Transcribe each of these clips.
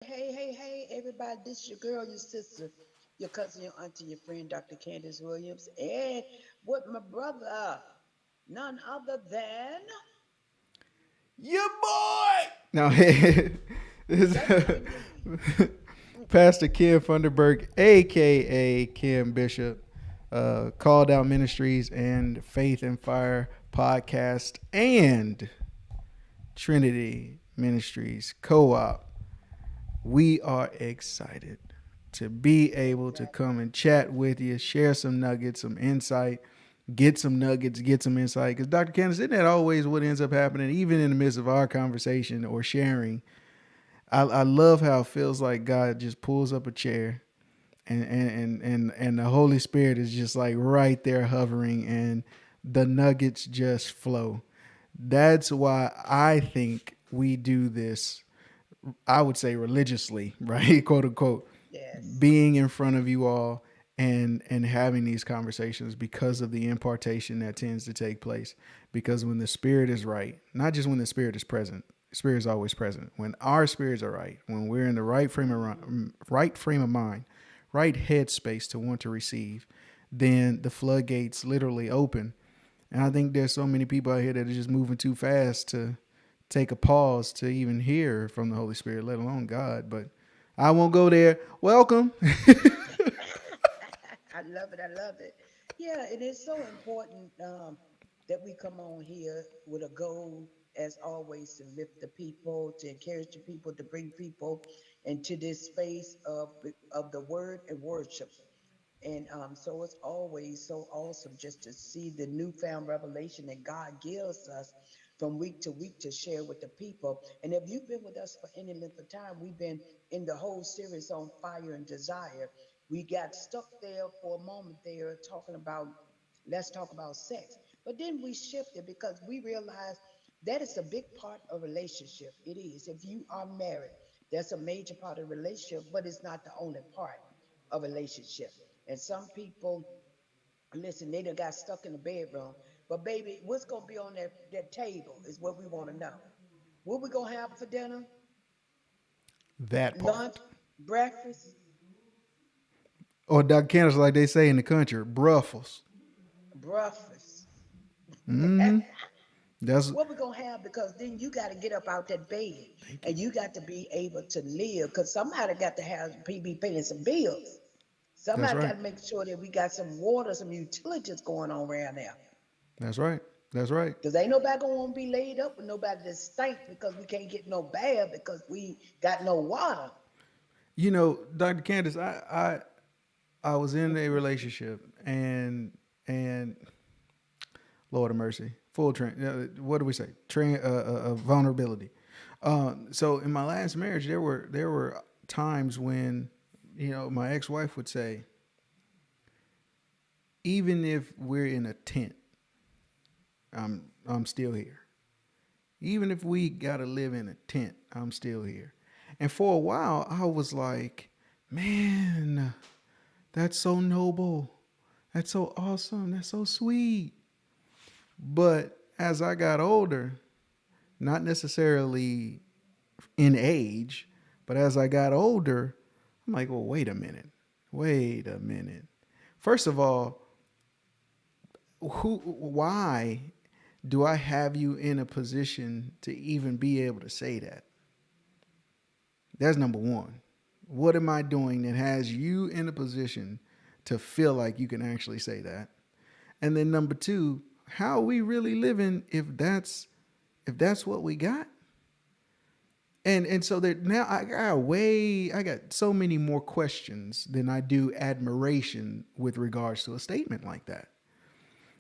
Hey, everybody. This is your girl, your sister, your cousin, your auntie, your friend, Dr. Candace Williams, and with my brother, none other than Your boy. No, this that boy is indeed. Pastor Kim Funderburg, aka Kim Bishop, Called Out Ministries and Faith and Fire podcast, and Trinity Ministries co-op. We are excited to be able to Exactly. come and chat with you, share some nuggets, some insight, get some nuggets, get some insight. Because Dr. Candace, isn't that always what ends up happening, even in the midst of our conversation or sharing? I love how it feels like God just pulls up a chair and the Holy Spirit is just like right there hovering and the nuggets just flow. That's why I think we do this, I would say religiously, right? Quote unquote, Yes. being in front of you all and having these conversations because of the impartation that tends to take place. Because when the spirit is right, not just when the spirit is present, spirit is always present. When our spirits are right, when we're in the right frame of mind, right headspace to want to receive, then the floodgates literally open. And I think there's so many people out here that are just moving too fast to take a pause to even hear from the Holy Spirit, let alone God. But I won't go there. Welcome. I love it. I love it. Yeah, and it's so important that we come on here with a goal, as always, to lift the people, to encourage the people, to bring people into this space of the word and worship. And so it's always so awesome just to see the newfound revelation that God gives us from week to week to share with the people. And if you've been with us for any length of time, we've been in the whole series on fire and desire. We got stuck there for a moment there talking about, let's talk about sex. But then we shifted because we realized that is a big part of relationship. It is. If you are married, that's a major part of relationship, but it's not the only part of relationship. And some people, listen, they done got stuck in the bedroom. But baby, what's gonna be on that table is what we want to know. What we gonna have for dinner? That part. Lunch, breakfast, Or Dr. Candace, like they say in the country, bruffles. breakfast. That's What we gonna have? Because then you got to get up out that bed thank you. and you got to be able to live. Because somebody got to have be paying some bills. That's Somebody got right. to make sure that we got some water, some utilities going on around there. That's right. That's right. Because ain't nobody gonna want to be laid up with nobody that stink because we can't get no bath because we got no water. You know, Dr. Candace, I was in a relationship and Lord of mercy, what do we say? Vulnerability. So in my last marriage, there were times when, my ex wife would say, even if we're in a tent, I'm still here. Even if we gotta live in a tent, I'm still here. And for a while, I was like, man, that's so noble. That's so awesome. That's so sweet. But as I got older, not necessarily in age, but as I got older, I'm like, well, wait a minute. Wait a minute. First of all, why do I have you in a position to even be able to say that? That's number one. What am I doing that has you in a position to feel like you can actually say that? And then number two, how are we really living if that's what we got? And so that now I got so many more questions than I do admiration with regards to a statement like that.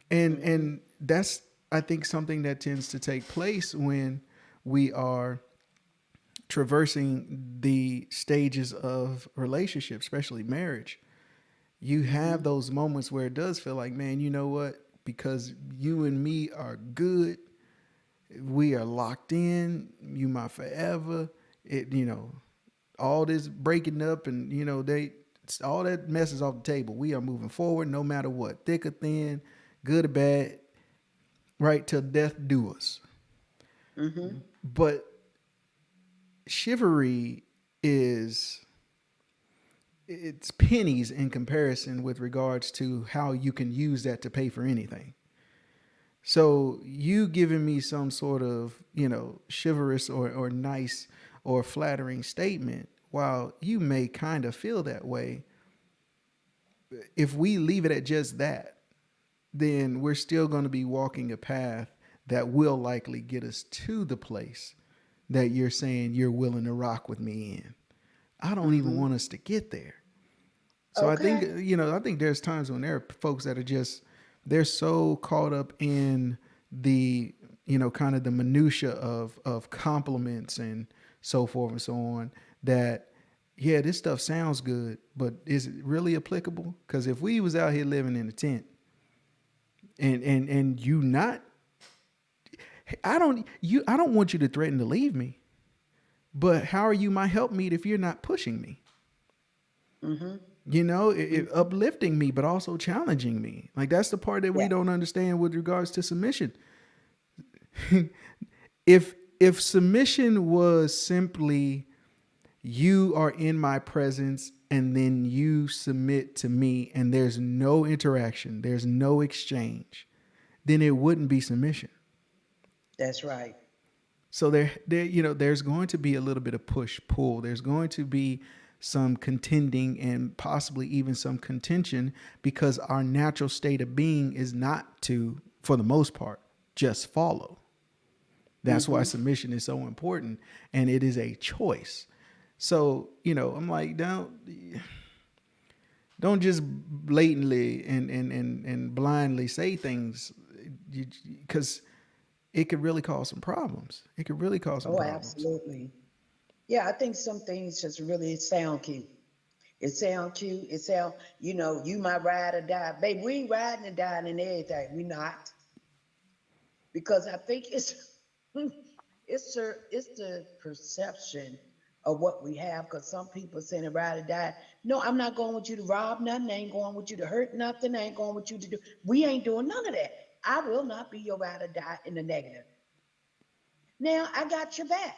Mm-hmm. And that's, I think, something that tends to take place when we are traversing the stages of relationship, especially marriage. You have Mm-hmm. those moments where it does feel like, man, you know what? Because you and me are good, we are locked in. You my forever. All this breaking up and all that mess is off the table. We are moving forward no matter what, thick or thin, good or bad, right till death do us. Mm-hmm. But chivalry is it's pennies in comparison with regards to how you can use that to pay for anything. So you giving me some sort of, chivalrous or nice or flattering statement, while you may kind of feel that way, if we leave it at just that, then we're still going to be walking a path that will likely get us to the place that you're saying you're willing to rock with me in. I don't even Mm-hmm. want us to get there. So I think, Okay. I think there's times when there are folks that are just, they're so caught up in the, kind of the minutia of compliments and so forth and so on, that yeah, this stuff sounds good, but is it really applicable? Because if we was out here living in a tent and you not, I don't want you to threaten to leave me, but how are you my helpmeet if you're not pushing me? Mm-hmm. Mm-hmm. Uplifting me, but also challenging me. Like that's the part that we Yeah, don't understand with regards to submission. If submission was simply you are in my presence and then you submit to me and there's no interaction, there's no exchange, then it wouldn't be submission. that's right. So there's going to be a little bit of push pull. There's going to be some contending and possibly even some contention, because our natural state of being is not to, for the most part, just follow. That's why Mm-hmm. submission is so important, and it is a choice. So I'm like, don't just blatantly and blindly say things, because it could really cause some problems. It could really cause some Oh, problems. absolutely. Yeah, I think some things just really sound cute. It sound cute. It sound, you might ride or die. Baby, we ain't riding and dying and everything. We not. Because I think it's it's the perception of what we have. Because some people saying a ride or die. No, I'm not going with you to rob nothing. I ain't going with you to hurt nothing. I ain't going with you to do. We ain't doing none of that. I will not be your ride or die in the negative. Now I got your back.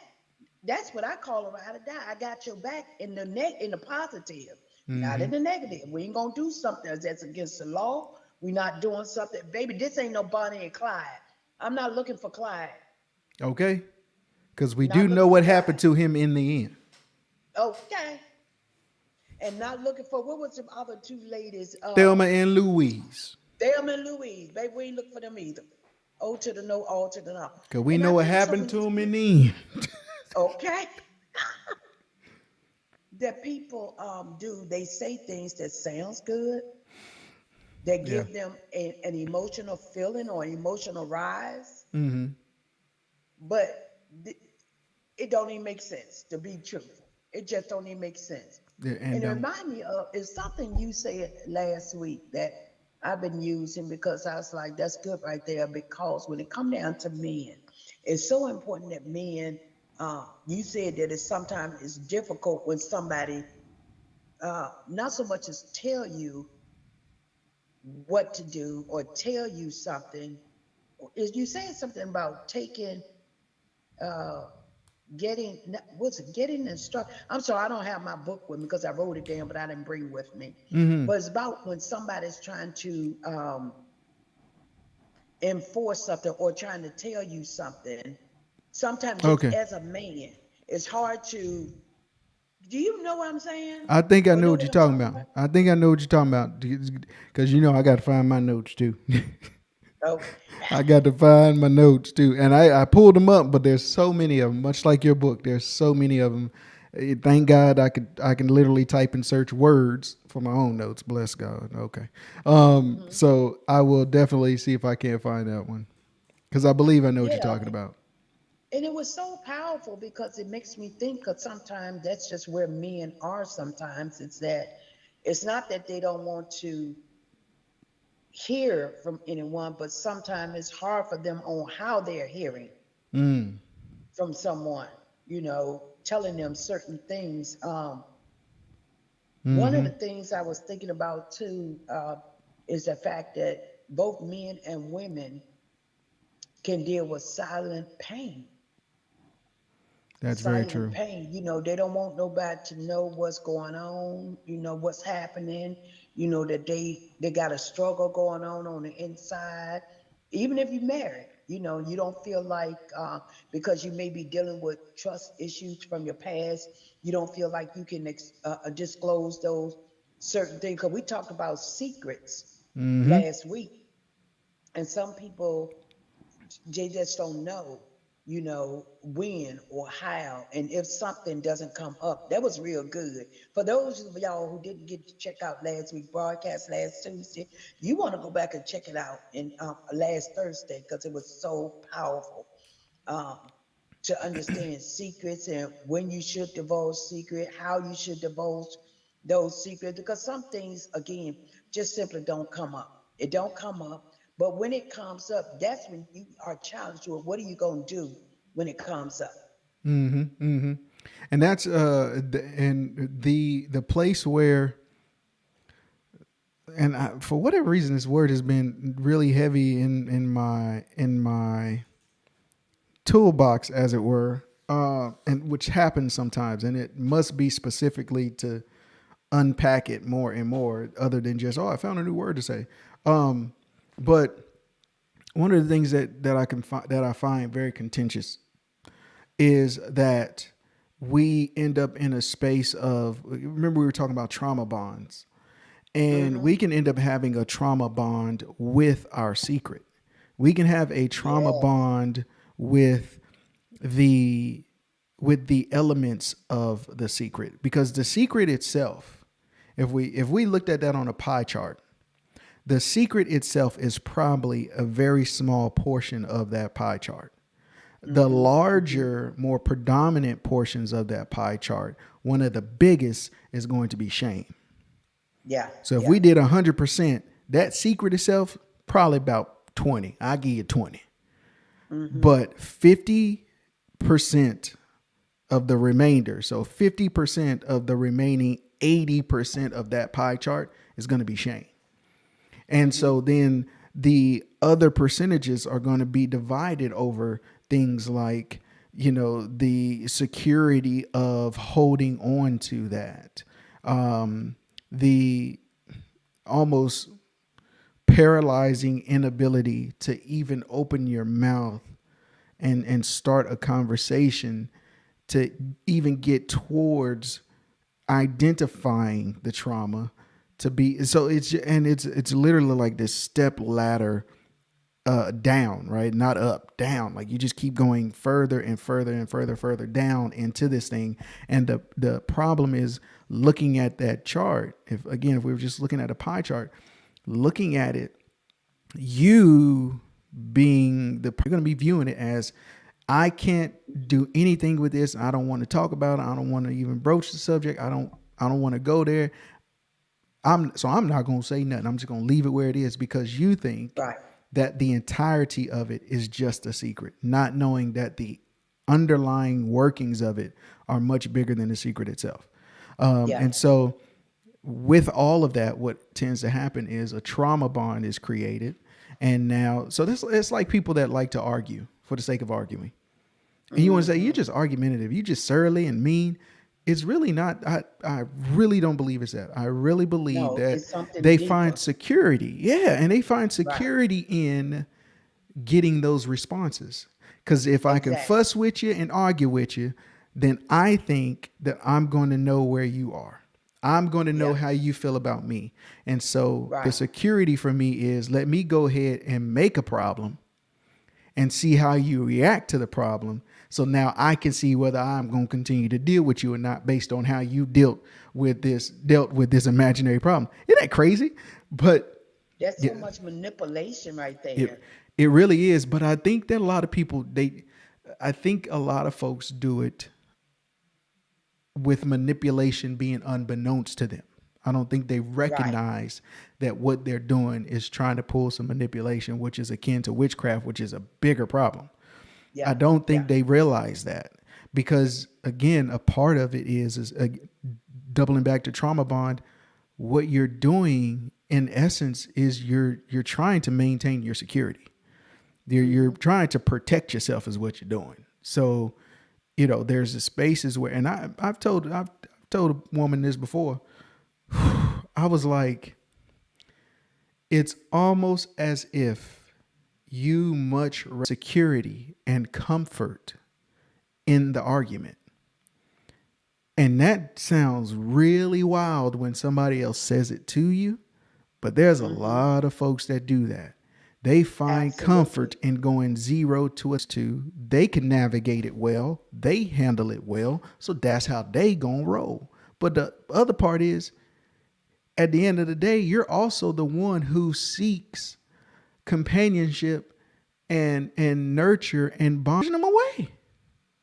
That's what I call a ride or die. I got your back in the positive, not Mm-hmm. in the negative. We ain't gonna do something that's against the law. We not doing something, baby. This ain't no Bonnie and Clyde. I'm not looking for Clyde. Okay, because we do Not know looking for what happened Clyde. to him in the end. Okay. And not looking for what was the other two ladies? Thelma and Louise. Thelma and Louise. Baby, we ain't looking for them either. O to the no, all to the no. Because we And know I what think some happened of to these him in people, the end. okay, that people do, they say things that sounds good, that Yeah. give them an emotional feeling or an emotional rise, Mm-hmm. but th- it don't even make sense, to be truthful. It just don't even make sense. Yeah, and And it don't. remind me of is something you said last week that I've been using, because I was like, that's good right there. Because when it come down to men, it's so important that men. You said that it's sometimes it's difficult when somebody not so much as tell you what to do or tell you something. Is you saying something about taking uh, getting what's it getting instruct. I'm sorry, I don't have my book with me because I wrote it down, but I didn't bring it with me. Mm-hmm. But it's about when somebody's trying to enforce something or trying to tell you something. Sometimes just Okay. as a man, it's hard to. Do you know what I'm saying? I think I Or know know what what you're I'm talking talking about. about? I think I know what you're talking about. Because I got to find my notes too. Oh, I got to find my notes too, and I pulled them up, but there's so many of them. Much like your book, there's so many of them. Thank God I can literally type and search words for my own notes. Bless God. Okay, mhm. so I will definitely see if I can't find that one, because I believe I know what you're Yeah. talking about. And it was so powerful because it makes me think, because sometimes that's just where men are sometimes. It's that it's not that they don't want to hear from anyone, but sometimes it's hard for them on how they're hearing Mm. from someone, telling them certain things. One of Mm-hmm. the things I was thinking about too is the fact that both men and women can deal with silent pain. That's very silent true. pain. They don't want nobody to know what's going on, what's happening, that they got a struggle going on the inside. Even if you're married, you don't feel like, because you may be dealing with trust issues from your past, you don't feel like you can disclose those certain things. Because we talked about secrets Mm-hmm. last week, and some people, they just don't know, when or how, and if something doesn't come up. That was real good. For those of y'all who didn't get to check out last week broadcast last Tuesday, you want to go back and check it out in last Thursday, because it was so powerful. Um, to understand secrets and when you should divulge secret, how you should divulge those secrets, because some things, again, just simply don't come up. It don't come up, but when it comes up, that's when you are challenged with what are you going to do when it comes up. Mm-hmm. Mm-hmm. And that's and the place where, and for whatever reason, this word has been really heavy in my toolbox, as it were, and which happens sometimes, and it must be specifically to unpack it more and more, other than just, oh, I found a new word to say. Um, but one of the things that I can find, that I find very contentious, is that we end up in a space of, remember we were talking about trauma bonds, and Mm-hmm. we can end up having a trauma bond with our secret. We can have a trauma Yes. bond with the the elements of the secret, because the secret itself, if we looked at that on a pie chart, the secret itself is probably a very small portion of that pie chart. The Mm-hmm. Mm-hmm. larger, more predominant portions of that pie chart, one of the biggest is going to be shame. Yeah. So if Yeah. we did 100%, that secret itself, probably about 20. I give you 20. Mm-hmm. But 50% of the remainder, so 50% of the remaining 80% of that pie chart is going to be shame. And Mm-hmm. so then the other percentages are going to be divided over things like, the security of holding on to that, the almost paralyzing inability to even open your mouth and start a conversation, to even get towards identifying the trauma, to be, so it's literally like this step ladder, down, right? Not up, down. Like you just keep going further and further and further down into this thing. And the problem is, looking at that chart, if we were just looking at a pie chart, looking at it, you being you're going to be viewing it as, I can't do anything with this. I don't want to talk about it. I don't want to even broach the subject. I don't want to go there. I'm not going to say nothing. I'm just going to leave it where it is, because you think Right. that the entirety of it is just a secret, not knowing that the underlying workings of it are much bigger than the secret itself. Yeah. And so, with all of that, what tends to happen is a trauma bond is created. And now, so this, it's like people that like to argue for the sake of arguing. And you want to say, you're Mm-hmm. just argumentative, you just surly and mean. It's really not. I really don't believe it's that. I really believe No, that it's something they find deeper. security. Yeah. And they find Right. security in getting those responses. Because if I can Exactly. fuss with you and argue with you, then I think that I'm going to know where you are. I'm going to know Yeah. how you feel about me. And so the Right. security for me is, let me go ahead and make a problem and see how you react to the problem. So now I can see whether I'm going to continue to deal with you or not, based on how you dealt with this imaginary problem. Isn't that crazy? But That's yeah, so much manipulation right there. it it really is. But I think that a lot of people, I think a lot of folks do it with manipulation being unbeknownst to them. I don't think they Right. recognize that what they're doing is trying to pull some manipulation, which is akin to witchcraft, which is a bigger problem. I Yeah. don't Yeah. think they realize that, because again, a part of it is doubling back to trauma bond. What you're doing in essence is you're trying to maintain your security. You're Mm-hmm. trying to protect yourself is what you're doing. So there's the spaces where, and I've told a woman this before. I was like, it's almost as if you much security and comfort in the argument. And that sounds really wild when somebody else says it to you, but there's a Hmm. lot of folks that do that. They find comfort Absolutely. in going 0 to a 2. They can navigate it well. They handle it well. So that's how they gonna roll. But the other part is, at the end of the day, you're also the one who seeks companionship and nurture and bond them away.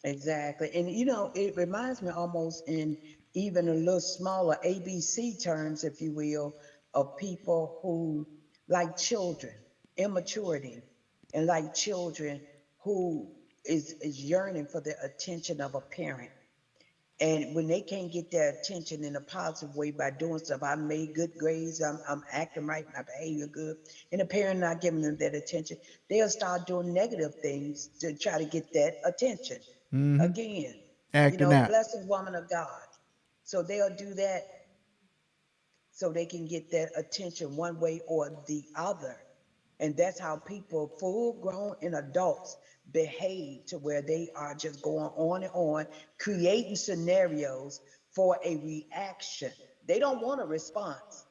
Exactly. And it reminds me almost in even a little smaller ABC terms, if you will, of people who, like children, immaturity, and like children who is yearning for the attention of a parent. And when they can't get their attention in a positive way by doing stuff, I made good grades, I'm acting right, my behavior good, and the parent not giving them that attention, they'll start doing negative things to try to get that attention. Mm-hmm. Again, Acting out. blessed woman of God. So they'll do that so they can get that attention one way or the other. And that's how people, full grown and adults, behave to where they are just going on and on, creating scenarios for a reaction. They don't want a response.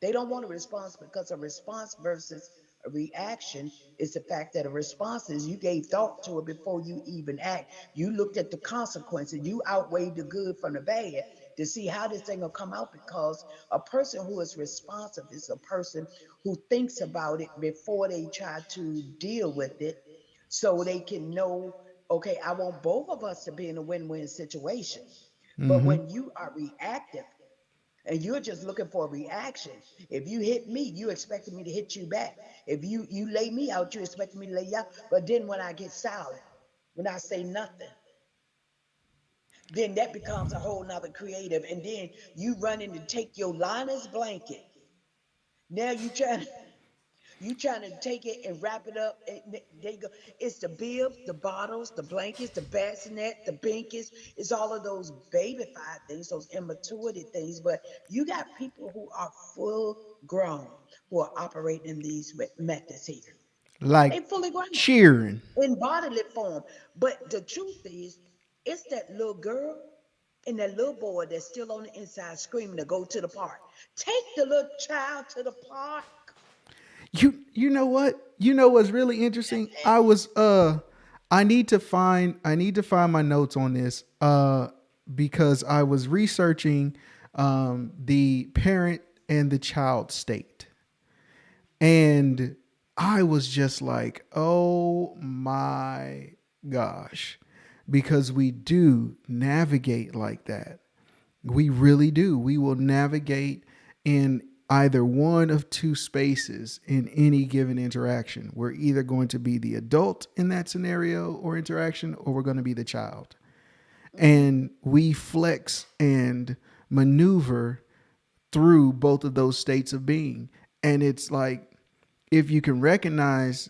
They don't want a response because a response versus a reaction is the fact that a response is you gave thought to it before you even act. You looked at the consequences. You outweighed the good from the bad to see how this thing will come out because a person who is responsive is a person who thinks about it before they try to deal with it so they can know, okay, I want both of us to be in a win-win situation. But Mm-hmm. when you are reactive, and you're just looking for a reaction. If you hit me, you expected me to hit you back. If you lay me out, you expect me to lay you out. But then when I get silent, when I say nothing, then that becomes a whole nother creative. And then you run in to take your liners blanket. Now you trying to take it and wrap it up. And they go. It's the bibs, the bottles, the blankets, the bassinet, the binkets. It's all of those babyfied things, those immaturity things. But you got people who are full grown who are operating in these methods here. Like They fully grown cheering. in bodily form. But the truth is, it's that little girl and that little boy that's still on the inside screaming to go to the park. Take the little child to the park. You know what? You know what's really interesting? I need to find my notes on this because I was researching the parent and the child state. And I was just like, "Oh my gosh." Because we do navigate like that. We really do. We will navigate in either one of two spaces in any given interaction. We're either going to be the adult in that scenario or interaction, or we're going to be the child. Mm-hmm. And we flex and maneuver through both of those states of being. And it's like, if you can recognize,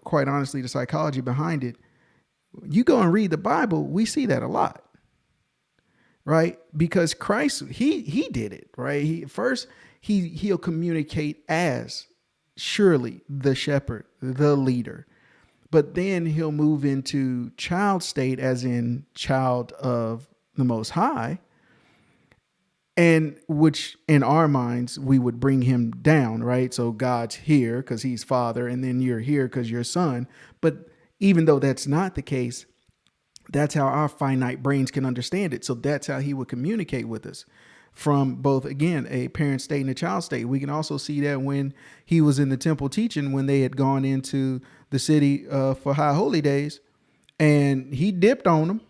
quite honestly, the psychology behind it, you go and read the Bible, we see that a lot, right? Because Christ, he did it, right? He'll communicate as surely the shepherd, the leader. But then he'll move into child state, as in child of the Most High, and which in our minds we would bring him down, right? So God's here because he's Father, and then you're here because you're Son. But even though that's not the case, that's how our finite brains can understand it. So that's how he would communicate with us from both, again, a parent state and a child state. We can also see that when he was in the temple teaching, when they had gone into the city for high holy days, and he dipped on them.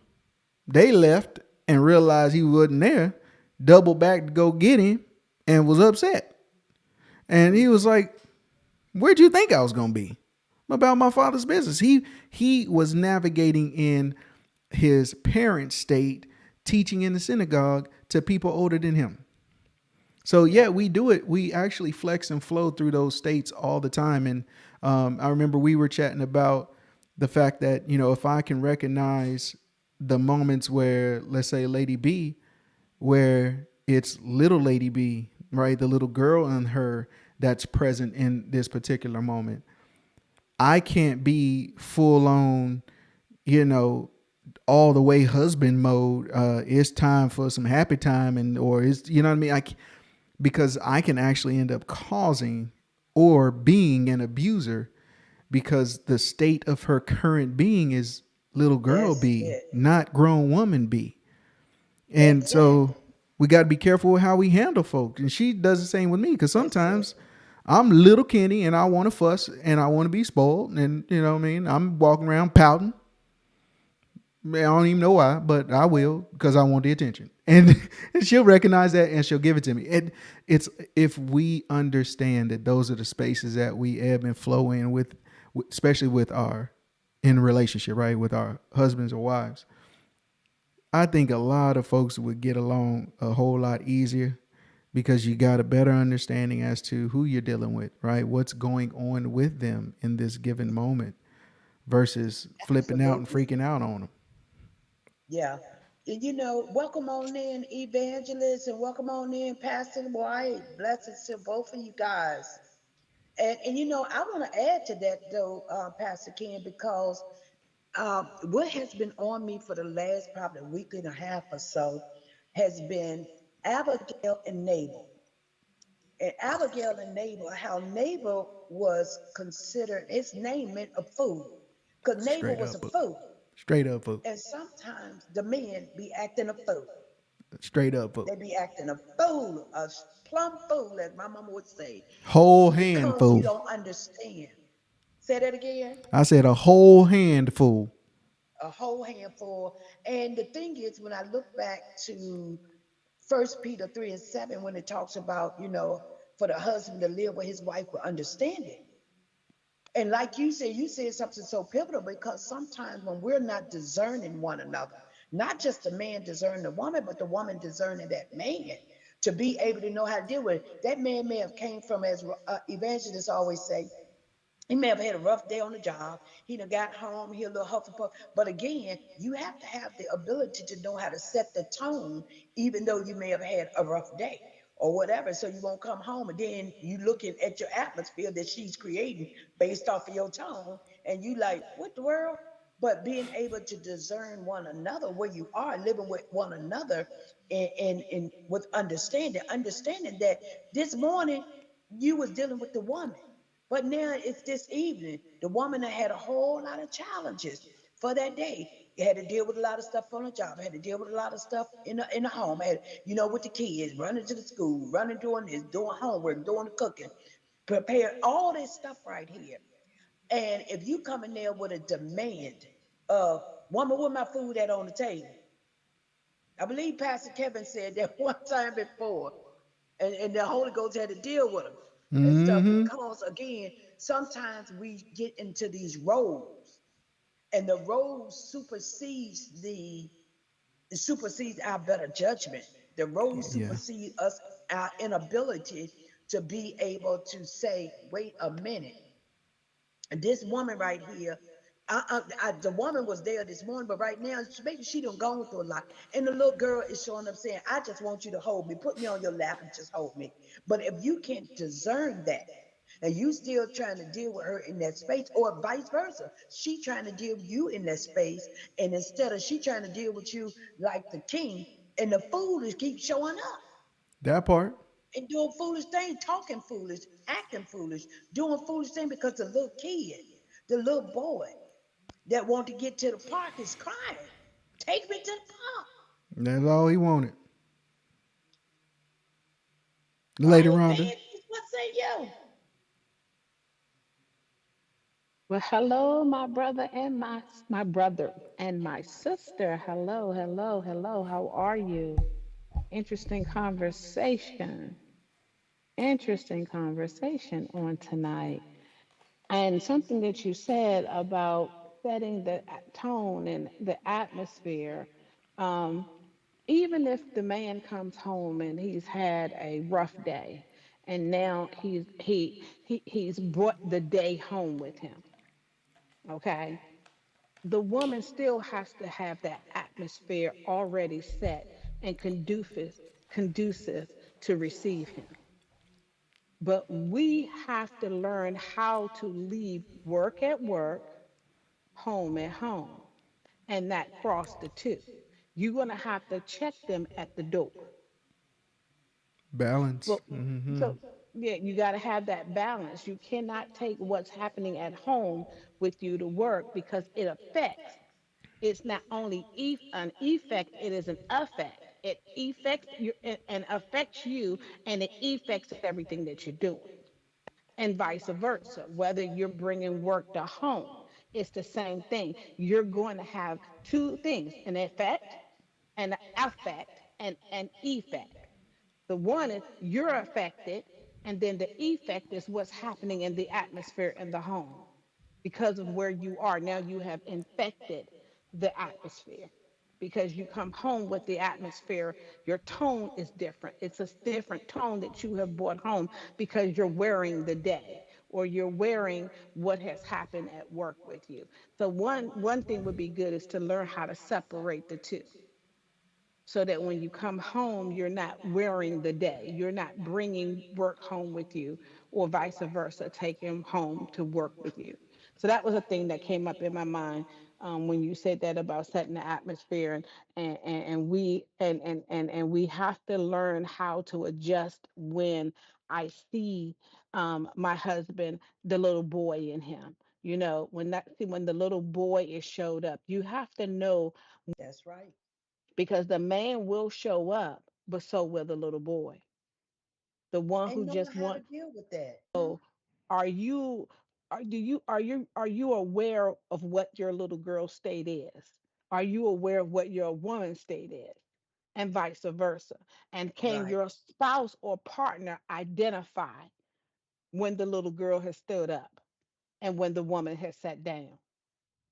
They left and realized he wasn't there, doubled back to go get him, and was upset. And he was like, "Where'd you think I was gonna be? About my father's business." He was navigating in his parent state, teaching in the synagogue to people older than him. So yeah, Yep. we do it. We actually flex and flow through those states all the time. And I remember we were chatting about the fact that if I can recognize the moments where, let's say, Lady B, where it's little Lady B, right? The little girl in her that's present in this particular moment. I can't be full on, you know, all the way husband mode. It's time for some happy time, and or it's, you know what I mean. Because I can actually end up causing or being an abuser because the state of her current being is little girl That's B, it. not grown woman B. And so Exactly. we got to be careful with how we handle folks. And she does the same with me because That's it. sometimes I'm little Kenny and I want to fuss and I want to be spoiled. And you know what I mean? I'm walking around pouting. I don't even know why, but I will because I want the attention. And, and she'll recognize that and she'll give it to me. And it's if we understand that those are the spaces that we ebb and flow in with, especially with our in a relationship, right? With our husbands or wives. I think a lot of folks would get along a whole lot easier because you got a better understanding as to who you're dealing with, right? What's going on with them in this given moment versus flipping out and Absolutely. freaking out on them. Yeah. And welcome on in, Evangelist, and welcome on in, Pastor White. Blessings to both of you guys. And I want to add to that though, Pastor Ken, because what has been on me for the last probably week and a half or so has been Abigail and Nabal. And Abigail and Nabal, how Nabal was considered, his name meant a fool, because Nabal Straight was up, a fool. straight up, fool. And sometimes the men be acting a fool. Straight up, fool. They be acting a fool, a plumb fool, as my mama would say, Whole because you handful. don't understand. Say that again. I said a whole handful. A whole handful. And the thing is, when I look back to First Peter 3:7, when it talks about, for the husband to live with his wife with understanding. And like you said something so pivotal because sometimes when we're not discerning one another, not just the man discerning the woman, but the woman discerning that man to be able to know how to deal with it. That man may have came from, as evangelists always say, he may have had a rough day on the job. He done got home, he a little huff and puff. But again, you have to have the ability to know how to set the tone, even though you may have had a rough day or whatever. So you won't come home and then you looking at your atmosphere that she's creating based off of your tone, and you like, what the world? But being able to discern one another where you are living with one another and with understanding that this morning you was dealing with the woman, but now it's this evening. The woman that had a whole lot of challenges for that day. You had to deal with a lot of stuff on the job. Had to deal with a lot of stuff in the home. Had, with the kids, running to the school, running doing this, doing homework, doing the cooking, prepare all this stuff right here. And if you come in there with a demand of, woman, where my food at on the table? I believe Pastor Kevin said that one time before, and the Holy Ghost had to deal with him and stuff Mm-hmm. because, again, sometimes we get into these roles, and the role supersedes our better judgment. The role Yeah. supersedes us, our inability to be able to say, wait a minute, this woman right here, the woman was there this morning, but right now, maybe she done gone through a lot. And the little girl is showing up saying, I just want you to hold me, put me on your lap and just hold me. But if you can't discern that, and you still trying to deal with her in that space, or vice versa, she trying to deal with you in that space, and instead of she trying to deal with you like the king, and the fool is keep showing up That part. and doing foolish things, talking foolish, acting foolish, doing foolish things because the little kid, the little boy that want to get to the park is crying. Take me to the park. That's all he wanted. Lady Right, Rhonda. man? What say you? Well, hello, my brother and my brother and my sister. Hello, hello, hello. How are you? Interesting conversation. Interesting conversation on tonight. And something that you said about setting the tone and the atmosphere. Um, Even if the man comes home and he's had a rough day, and now he's brought the day home with him. Okay, the woman still has to have that atmosphere already set and conducive to receive him. But we have to learn how to leave work at work, home at home, and not cross the two. You're going to have to check them at the door. Balance. But so yeah, you got to have that balance. You cannot take what's happening at home with you to work because it affects. It's not only an effect, it is an effect. It affects you and affects you, and it affects everything that you're doing, and vice versa. Whether you're bringing work to home, it's the same thing. You're going to have two things: an effect, and an affect, and an effect. The one is you're affected, and then the effect is what's happening in the atmosphere in the home because of where you are. Now you have infected the atmosphere because you come home with the atmosphere. Your tone is different. It's a different tone that you have brought home because you're wearing the day or you're wearing what has happened at work with you. So one thing would be good is to learn how to separate the two so that when you come home, you're not wearing the day. You're not bringing work home with you, or vice versa, taking home to work with you. So that was a thing that came up in my mind when you said that about setting the atmosphere, and we have to learn how to adjust when I see my husband, the little boy in him. When the little boy is showed up, you have to know That's right. because the man will show up, but so will the little boy. The one And who knowing just how to want deal with that. are you are you aware of what your little girl state is? Are you aware of what your woman state is? And vice versa. And can Right. your spouse or partner identify when the little girl has stood up and when the woman has sat down?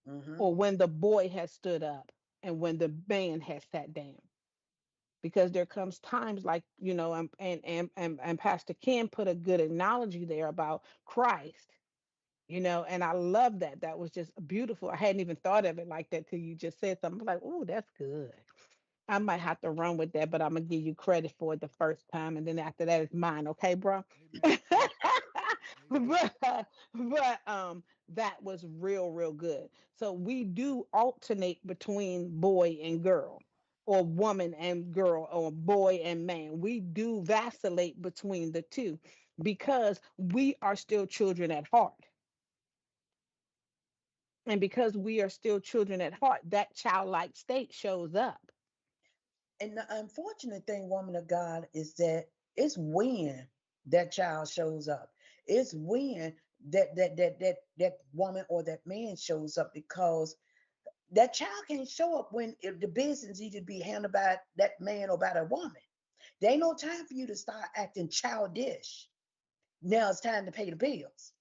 Mm-hmm. Or when the boy has stood up and when the man has sat down? Because there comes times like and Pastor Ken put a good analogy there about Christ, and I love that. That was just beautiful. I hadn't even thought of it like that till you just said something. I'm like, oh, that's good. I might have to run with that, but I'm gonna give you credit for it the first time, and then after that it's mine, okay, bro? Amen. Amen. but that was real good. So we do alternate between boy and girl, or woman and girl, or boy and man. We do vacillate between the two because we are still children at heart. And because we are still children at heart, that childlike state shows up. And the unfortunate thing, woman of God, is that it's when that child shows up. It's when that woman or that man shows up, because that child can't show up when if the business needs to be handled by that man or by that woman. There ain't no time for you to start acting childish. Now it's time to pay the bills.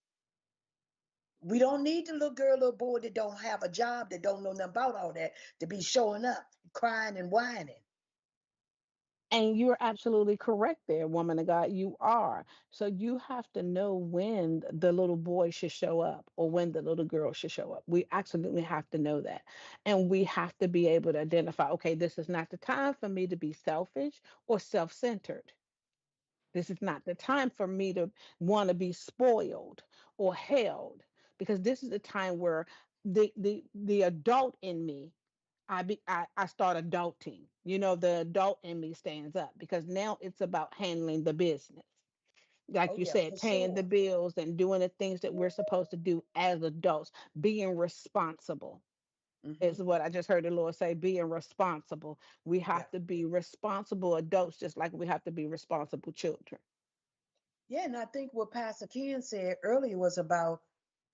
We don't need the little girl, little boy that don't have a job, that don't know nothing about all that, to be showing up, crying and whining. And you're absolutely correct there, woman of God. You are. So you have to know when the little boy should show up or when the little girl should show up. We absolutely have to know that. And we have to be able to identify, okay, this is not the time for me to be selfish or self centered. This is not the time for me to want to be spoiled or held, because this is the time where the adult in me, I start adulting. The adult in me stands up because now it's about handling the business. Like Oh you yeah, said, for paying the sure. bills and doing the things that we're supposed to do as adults, being responsible Hmm. is what I just heard the Lord say, being responsible. We Yeah. have to be responsible adults just like we have to be responsible children. Yeah, and I think what Pastor Ken said earlier was about,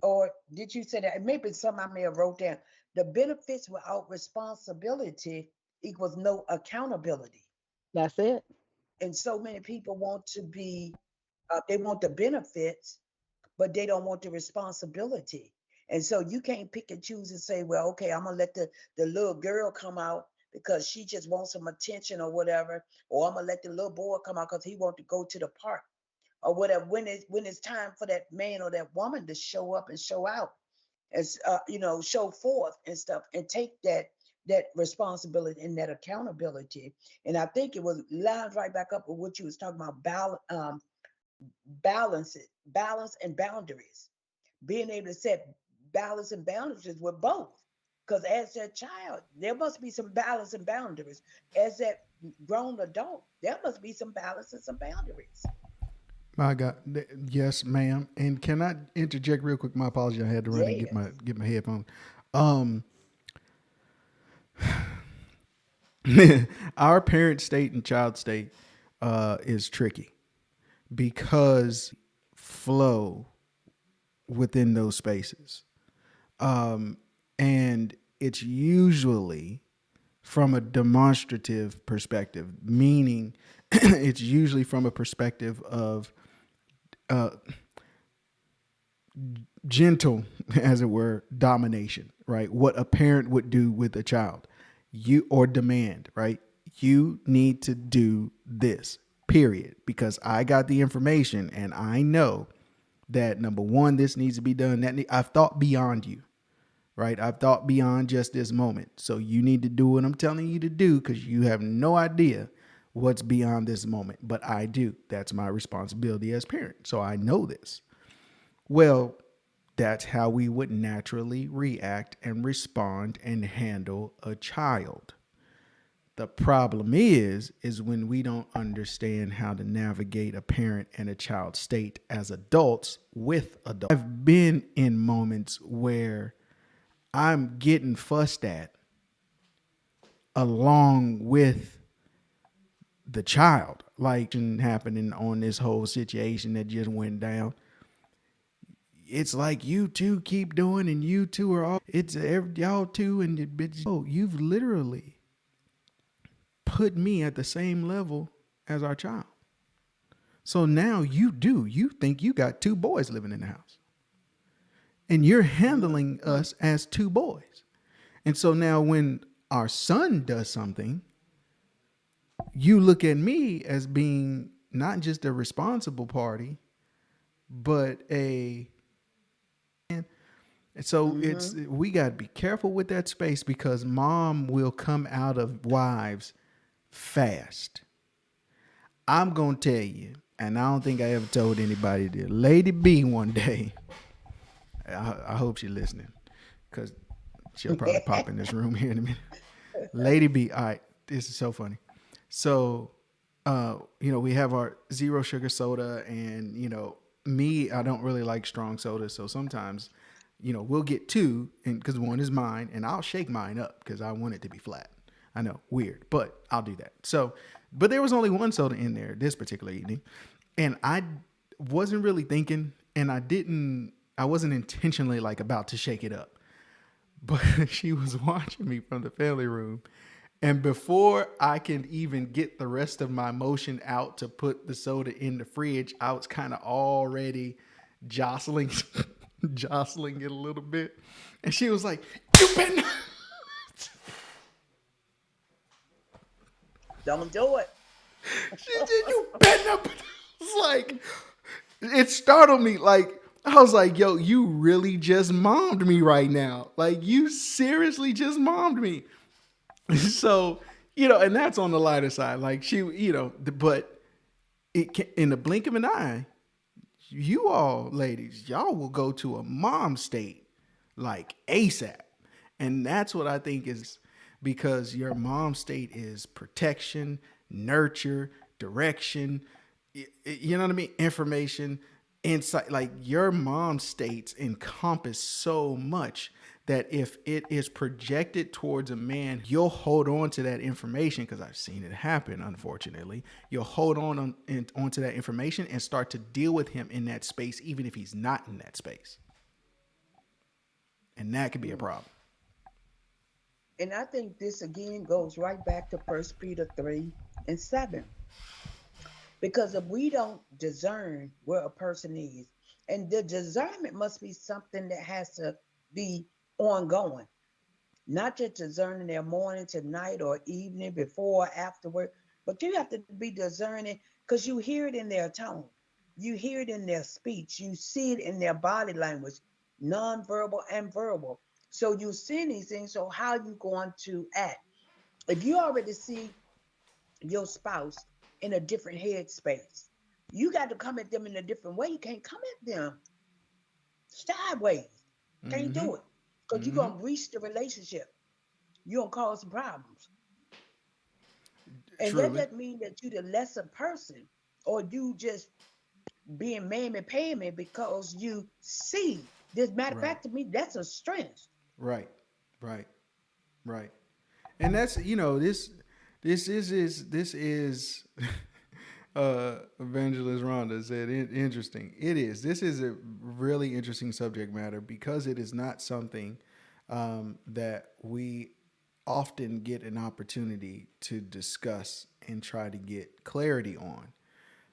or did you say that? Maybe something I may have wrote down. The benefits without responsibility equals no accountability. That's it. And so many people want to be, they want the benefits, but they don't want the responsibility. And so you can't pick and choose and say, well, okay, I'm gonna let the little girl come out because she just wants some attention or whatever, or I'm gonna let the little boy come out because he wants to go to the park or whatever. When it's time for that man or that woman to show up and show out, as show forth and stuff, and take that. that responsibility and that accountability. And I think it was lines right back up with what you was talking about, balance and boundaries. Being able to set balance and boundaries with both. Because as a child, there must be some balance and boundaries. As that grown adult, there must be some balance and some boundaries. My God, yes, ma'am. And can I interject real quick? My apologies. I had to run and Yes. get my headphones. Um, our parent state and child state is tricky because flow within those spaces, and it's usually from a demonstrative perspective, meaning it's usually from a perspective of gentle, as it were, domination, right? What a parent would do with a child, you or demand, right? You need to do this, period, because I got the information and I know that number one, this needs to be done. I've thought beyond you, right? I've thought beyond just this moment. So you need to do what I'm telling you to do because you have no idea what's beyond this moment. But I do. That's my responsibility as parent. So I know this. Well, that's how we would naturally react and respond and handle a child. The problem is when we don't understand how to navigate a parent and a child state as adults with adults. I've been in moments where I'm getting fussed at along with the child. Like happening on this whole situation that just went down. It's like you two keep doing and you two are all it's y'all two and it bitch. Oh, you've literally put me at the same level as our child. So now you think you got two boys living in the house. And you're handling Mm-hmm. us as two boys. And so now when our son does something, you look at me as being not just a responsible party, but a and so it's Mm-hmm. we got to be careful with that space because mom will come out of wives fast. I'm going to tell you, and I don't think I ever told anybody this. Lady B one day, I hope she's listening because she'll probably pop in this room here in a minute. Lady B, all right, this is so funny. So, we have our zero sugar soda, and me, I don't really like strong soda, so sometimes, we'll get two, and because one is mine, and I'll shake mine up because I want it to be flat. I know, weird, but I'll do that. So, but there was only one soda in there this particular evening, and I wasn't really thinking, and I wasn't intentionally like about to shake it up, but she was watching me from the family room. And before I can even get the rest of my motion out to put the soda in the fridge, I was kind of already jostling, jostling it a little bit. And she was like, "You been?" Don't do it. She said, "You been up?" It's like it startled me. Like I was like, "Yo, you really just mommed me right now. Like you seriously just mommed me." So and that's on the lighter side. Like but it can, in the blink of an eye, you all ladies, y'all will go to a mom state like ASAP, and that's what I think is because your mom state is protection, nurture, direction. You know what I mean? Information, insight. Like your mom states encompass so much that if it is projected towards a man, you'll hold on to that information because I've seen it happen. Unfortunately, you'll hold onto that information and start to deal with him in that space, even if he's not in that space, and that could be a Mm. problem. And I think this again goes right back to First Peter 3:7. Because if we don't discern where a person is, and the discernment must be something that has to be ongoing, not just discerning their morning to night or evening before or afterward, but you have to be discerning because you hear it in their tone, you hear it in their speech, you see it in their body language, nonverbal and verbal. So you see these things. So how you going to act? If you already see your spouse in a different headspace, you got to come at them in a different way. You can't come at them sideways. Can't Mm-hmm. do it because you're Mm-hmm. gonna breach the relationship. You're gonna cause problems, and that Truly. doesn't mean that you're the lesser person or you just being mammy pammy because you see. This matter of Right. fact, to me, that's a strength. Right. Right. Right. And that's, you know, this is Evangelist Rhonda said interesting. It is. This is a really interesting subject matter because it is not something that we often get an opportunity to discuss and try to get clarity on.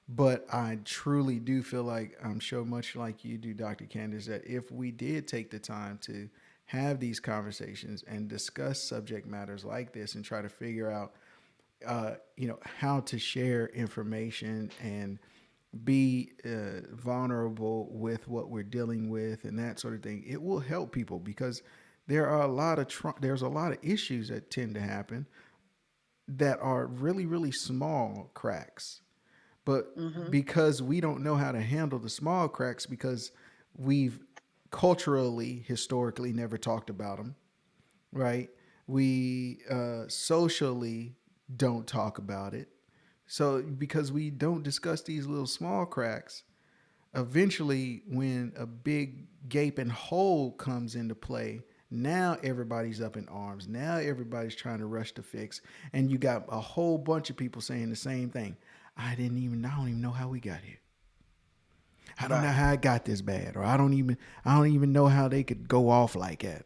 But I truly do feel like I'm sure much like you do, Dr. Candace, that if we did take the time to have these conversations and discuss subject matters like this and try to figure out, how to share information and be vulnerable with what we're dealing with and that sort of thing, it will help people because there's a lot of issues that tend to happen that are really really small cracks, but Mm-hmm. because we don't know how to handle the small cracks because we've culturally historically never talked about them, right? We socially don't talk about it. So because we don't discuss these little small cracks, eventually when a big gaping hole comes into play, now everybody's up in arms. Now everybody's trying to rush to fix, and you got a whole bunch of people saying the same thing. I don't even know how we got here. I don't know Right. how it got this bad, or I don't even know how they could go off like that.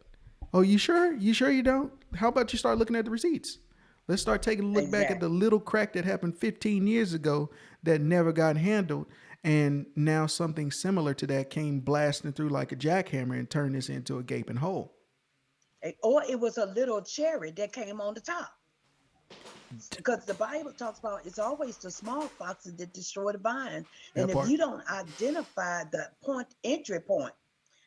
Oh, you sure? You sure you don't? How about you start looking at the receipts? Let's start taking a look back at the Exactly. little crack that happened 15 years ago that never got handled, and now something similar to that came blasting through like a jackhammer and turned this into a gaping hole. Or it was a little cherry that came on the top. Because the Bible talks about it's always the small foxes that destroy the vine. That And if part. you don't identify the entry point,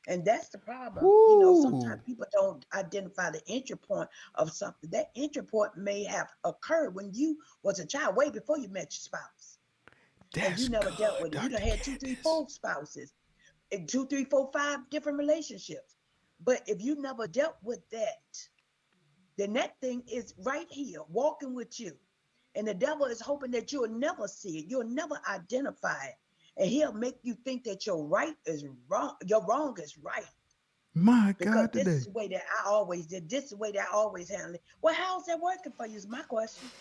and that's the problem. Whoo, Sometimes people don't identify the entry point of something. That entry point may have occurred when you was a child, way before you met your spouse, and that's you never dealt good, with it. You done Dr. had two, three, Candace. four spouses, and two, three, four, five different relationships. But if you never dealt with that, then that thing is right here walking with you. And the devil is hoping that you'll never see it, you'll never identify it. And he'll make you think that your right is wrong, your wrong is right. My Because God, this is today. the way that I always did, this is the way that I always handle it. Well, how's that working for you? Is my question.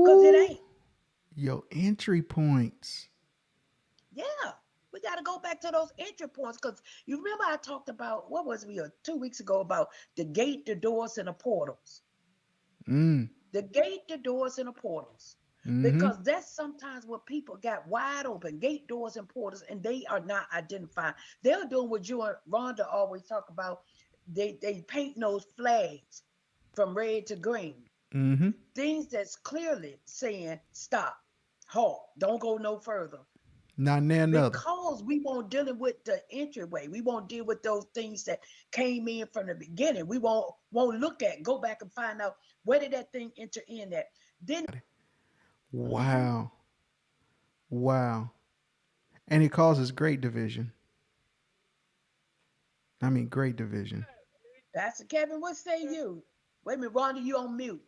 Because it Ooh, ain't. your entry points. Yeah. We got to go back to those entry points because you remember I talked about what was we 2 weeks ago about the gate, the doors, and the portals. Mm. The gate, the doors, and the portals. Mm-hmm. Because that's sometimes what people got wide open gate doors and portals, and they are not identifying. They're doing what you and Rhonda always talk about. They paint those flags from red to green, Mm-hmm. things that's clearly saying stop, halt, don't go no further. Not near another. Because we won't deal with the entryway, we won't deal with those things that came in from the beginning. We won't look at, go back and find out where did that thing enter in at. Then mhm, Wow. Wow. And it causes great division. I mean, great division. Pastor Kevin, what say you? Wait a minute, Rhonda, you on mute.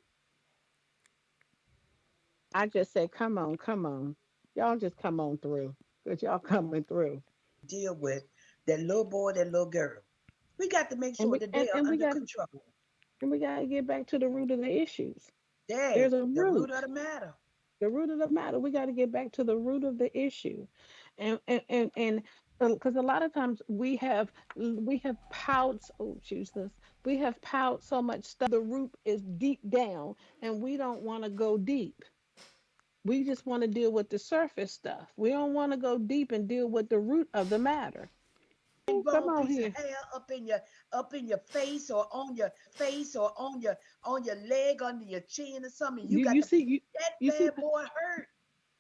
I just say, come on, come on. Y'all just come on through. Because y'all coming through. Deal with that little boy, that little girl. We got to make And sure we that they are and we under got control. and we got to get back to the root of the issues. There's Dang, a the root of root. the matter. The root of the matter. We got to get back to the root of the issue. And because a lot of times we have pouts, oh Jesus, we have pouts so much stuff the root is deep down and we don't want to go deep. We just want to deal with the surface stuff. We don't want to go deep and deal with the root of the matter. Oh, come Bone on piece of here. hair up in your face or on your leg under your chin or something. You You got you to see you that you see bad boy hurt.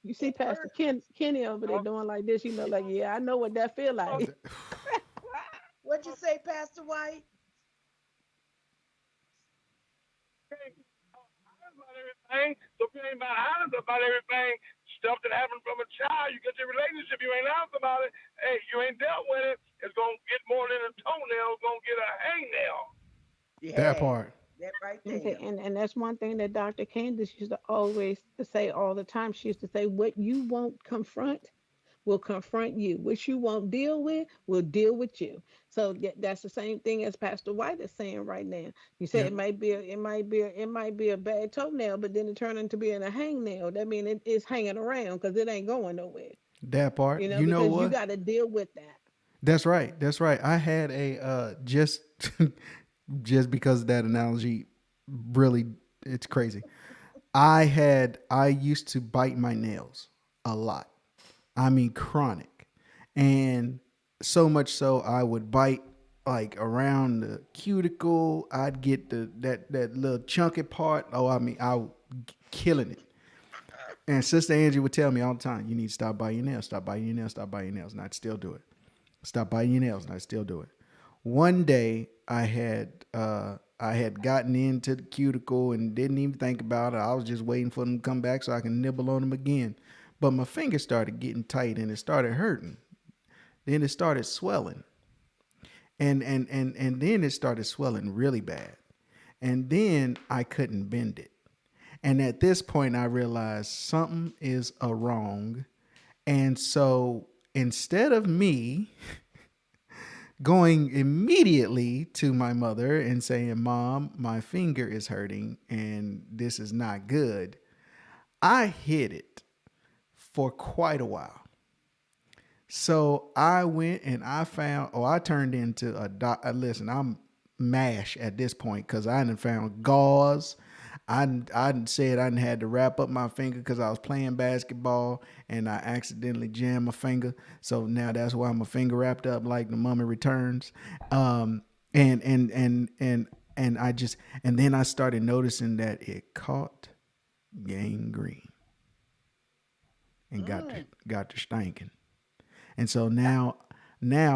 you see It Pastor hurt. Kenny over there doing like this, like, yeah, I know what that feel like. What'd you say, Pastor White? ain't honest about everything. So if you ain't honest about everything, stuff that happened from a child, you get your relationship, you ain't honest about it, hey, you ain't dealt with it, it's gonna get more than a toenail, it's gonna get a hangnail. That Yeah, part. that right And, there. that's one thing that Dr. Candace used to always to say all the time. She used to say, "What you won't confront will confront you. What you won't deal with will deal with you." So that's the same thing as Pastor White is saying right now. You say Yep. it might be a bad toenail, but then it turned into being a hangnail. That means it is hanging around because it ain't going nowhere. That part. You know Because you what? got to deal with that. That's right. That's right. I had a just just because of that analogy really it's crazy. I used to bite my nails a lot. I mean chronic. And so much so I would bite like around the cuticle. I'd get that little chunky part. Oh, I mean I was killing it. And Sister Angie would tell me all the time, you need to stop biting your nails, stop biting your nails, stop biting your nails. And I'd still do it. Stop biting your nails, and I still do it. One day I had gotten into the cuticle and didn't even think about it. I was just waiting for them to come back so I can nibble on them again. But my finger started getting tight and it started hurting. Then it started swelling. And then it started swelling really bad. And then I couldn't bend it. And at this point I realized something is a wrong. And so instead of me going immediately to my mother and saying, "Mom, my finger is hurting and this is not good," I hid it for quite a while. So I went and I found, oh, I turned into a doc. Listen, I'm mash at this point because I done found gauze. I done said I done had to wrap up my finger because I was playing basketball and I accidentally jammed my finger. So now that's why my finger wrapped up like the Mummy Returns. Um, and I just and then I started noticing that it caught gangrene and Mm, got to stinking. And so now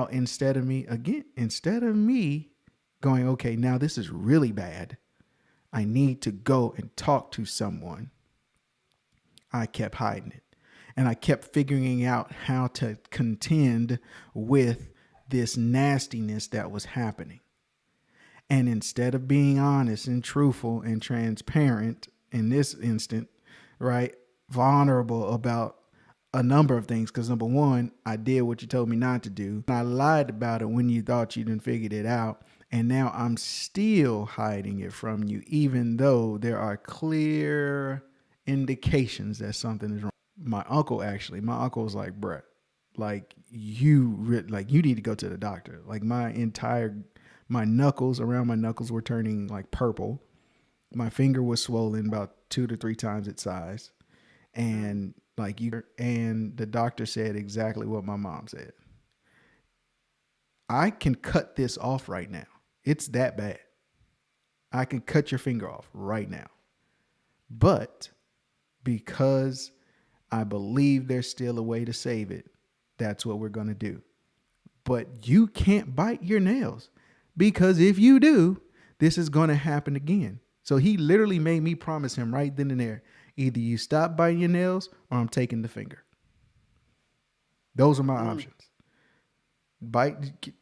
instead of me going, okay, now this is really bad, I need to go and talk to someone, I kept hiding it. And I kept figuring out how to contend with this nastiness that was happening. And instead of being honest and truthful and transparent in this instant, right, vulnerable about a number of things, because number one, I did what you told me not to do. I lied about it when you thought you didn't figured it out. And now I'm still hiding it from you, even though there are clear indications that something is wrong. My uncle was like, bruh, like you need to go to the doctor. Like my knuckles around my knuckles were turning like purple. My finger was swollen about 2 to 3 times its size, mm, and and the doctor said exactly what my mom said. I can cut this off right now. It's that bad. I can cut your finger off right now. But because I believe there's still a way to save it, that's what we're going to do. But you can't bite your nails because if you do, this is going to happen again. So he literally made me promise him right then and there, either you stop biting your nails or I'm taking the finger. Those are my mm. options.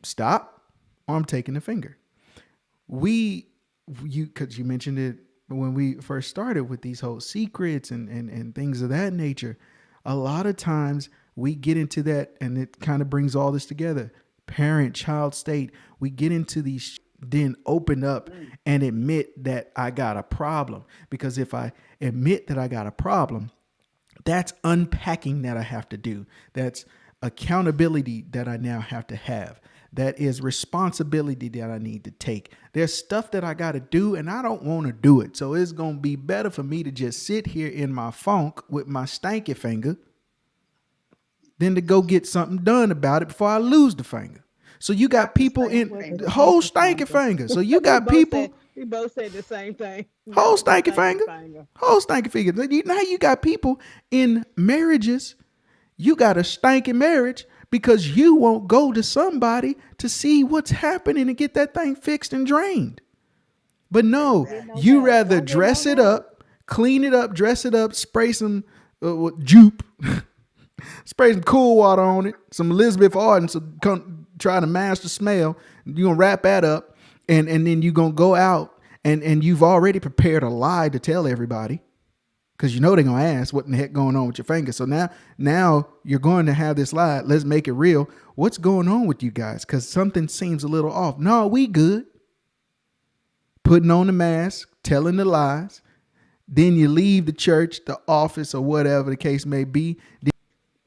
Stop, or I'm taking the finger. We, because you mentioned it when we first started with these whole secrets and things of that nature. A lot of times we get into that, and it kind of brings all this together. Parent child state. We get into these, then open up Mm, and admit that I got a problem. Because if I admit that I got a problem, that's unpacking that I have to do. That's accountability that I now have to have. That is responsibility that I need to take. There's stuff that I got to do and I don't want to do it. So it's going to be better for me to just sit here in my funk with my stanky finger than to go get something done about it before I lose the finger. So you got Dr. people That in Stanky was a Finger. the whole stanky stanky finger. finger. So you we got both said people we both said the same thing. That whole was a stanky stanky finger, finger. whole stanky finger. Now you got people in marriages. You got a stanky marriage because you won't go to somebody to see what's happening and get that thing fixed and drained. But no, Get no Exactly. you help. rather Don't get no dress it help. up, clean it up, dress it up, spray some jupe, spray some cool water on it, some Elizabeth Arden, some try to mask the smell. You're gonna wrap that up, and then you're gonna go out and you've already prepared a lie to tell everybody because you know they're gonna ask what in the heck going on with your finger. So now you're going to have this lie. Let's make it real. What's going on with you guys? Because something seems a little off. No, we good. Putting on the mask, telling the lies. Then you leave the church, the office, or whatever the case may be.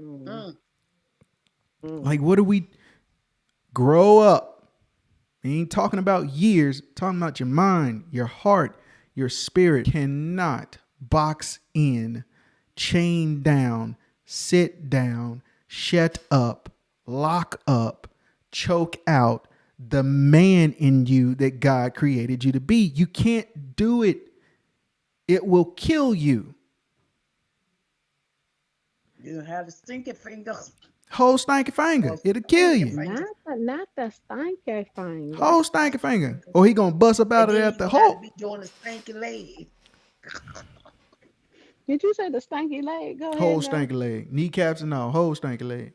Mm, Mm. Like, mm. what do we grow up? We ain't talking about years, talking about your mind, your heart, your spirit. Cannot box in, chain down, sit down, shut up, lock up, choke out the man in you that God created you to be. You can't do it. It will kill you. You have a stinky finger Whole stinky or finger. It'll kill stinky you. finger. Not the stinky finger. Whole stinky Stinky finger. finger. Or he gonna bust up And out of then that you the got to whole be doing a stinky leg. Did you say the stinky leg? Go ahead whole now. stinky leg. Kneecaps and all. Whole stinky leg.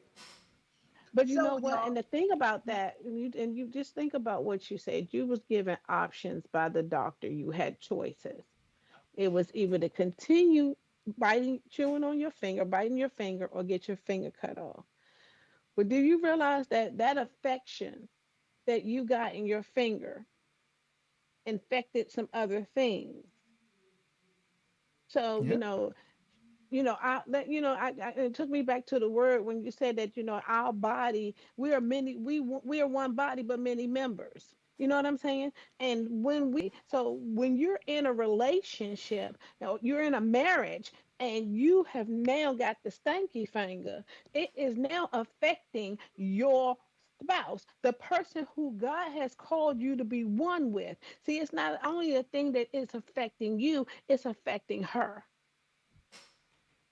But you know So, what? And y'all, the thing about that, and you just think about what you said. You was given options by the doctor. You had choices. It was either to continue biting, chewing on your finger, biting your finger, or get your finger cut off. But do you realize that that affection that you got in your finger infected some other things? So, Yep. it took me back to the word when you said that, our body, we are many, we are one body, but many members. You know what I'm saying? And when you're in a relationship, you're in a marriage, and you have now got the stanky finger, it is now affecting your spouse, the person who God has called you to be one with. See, it's not only a thing that is affecting you, it's affecting her.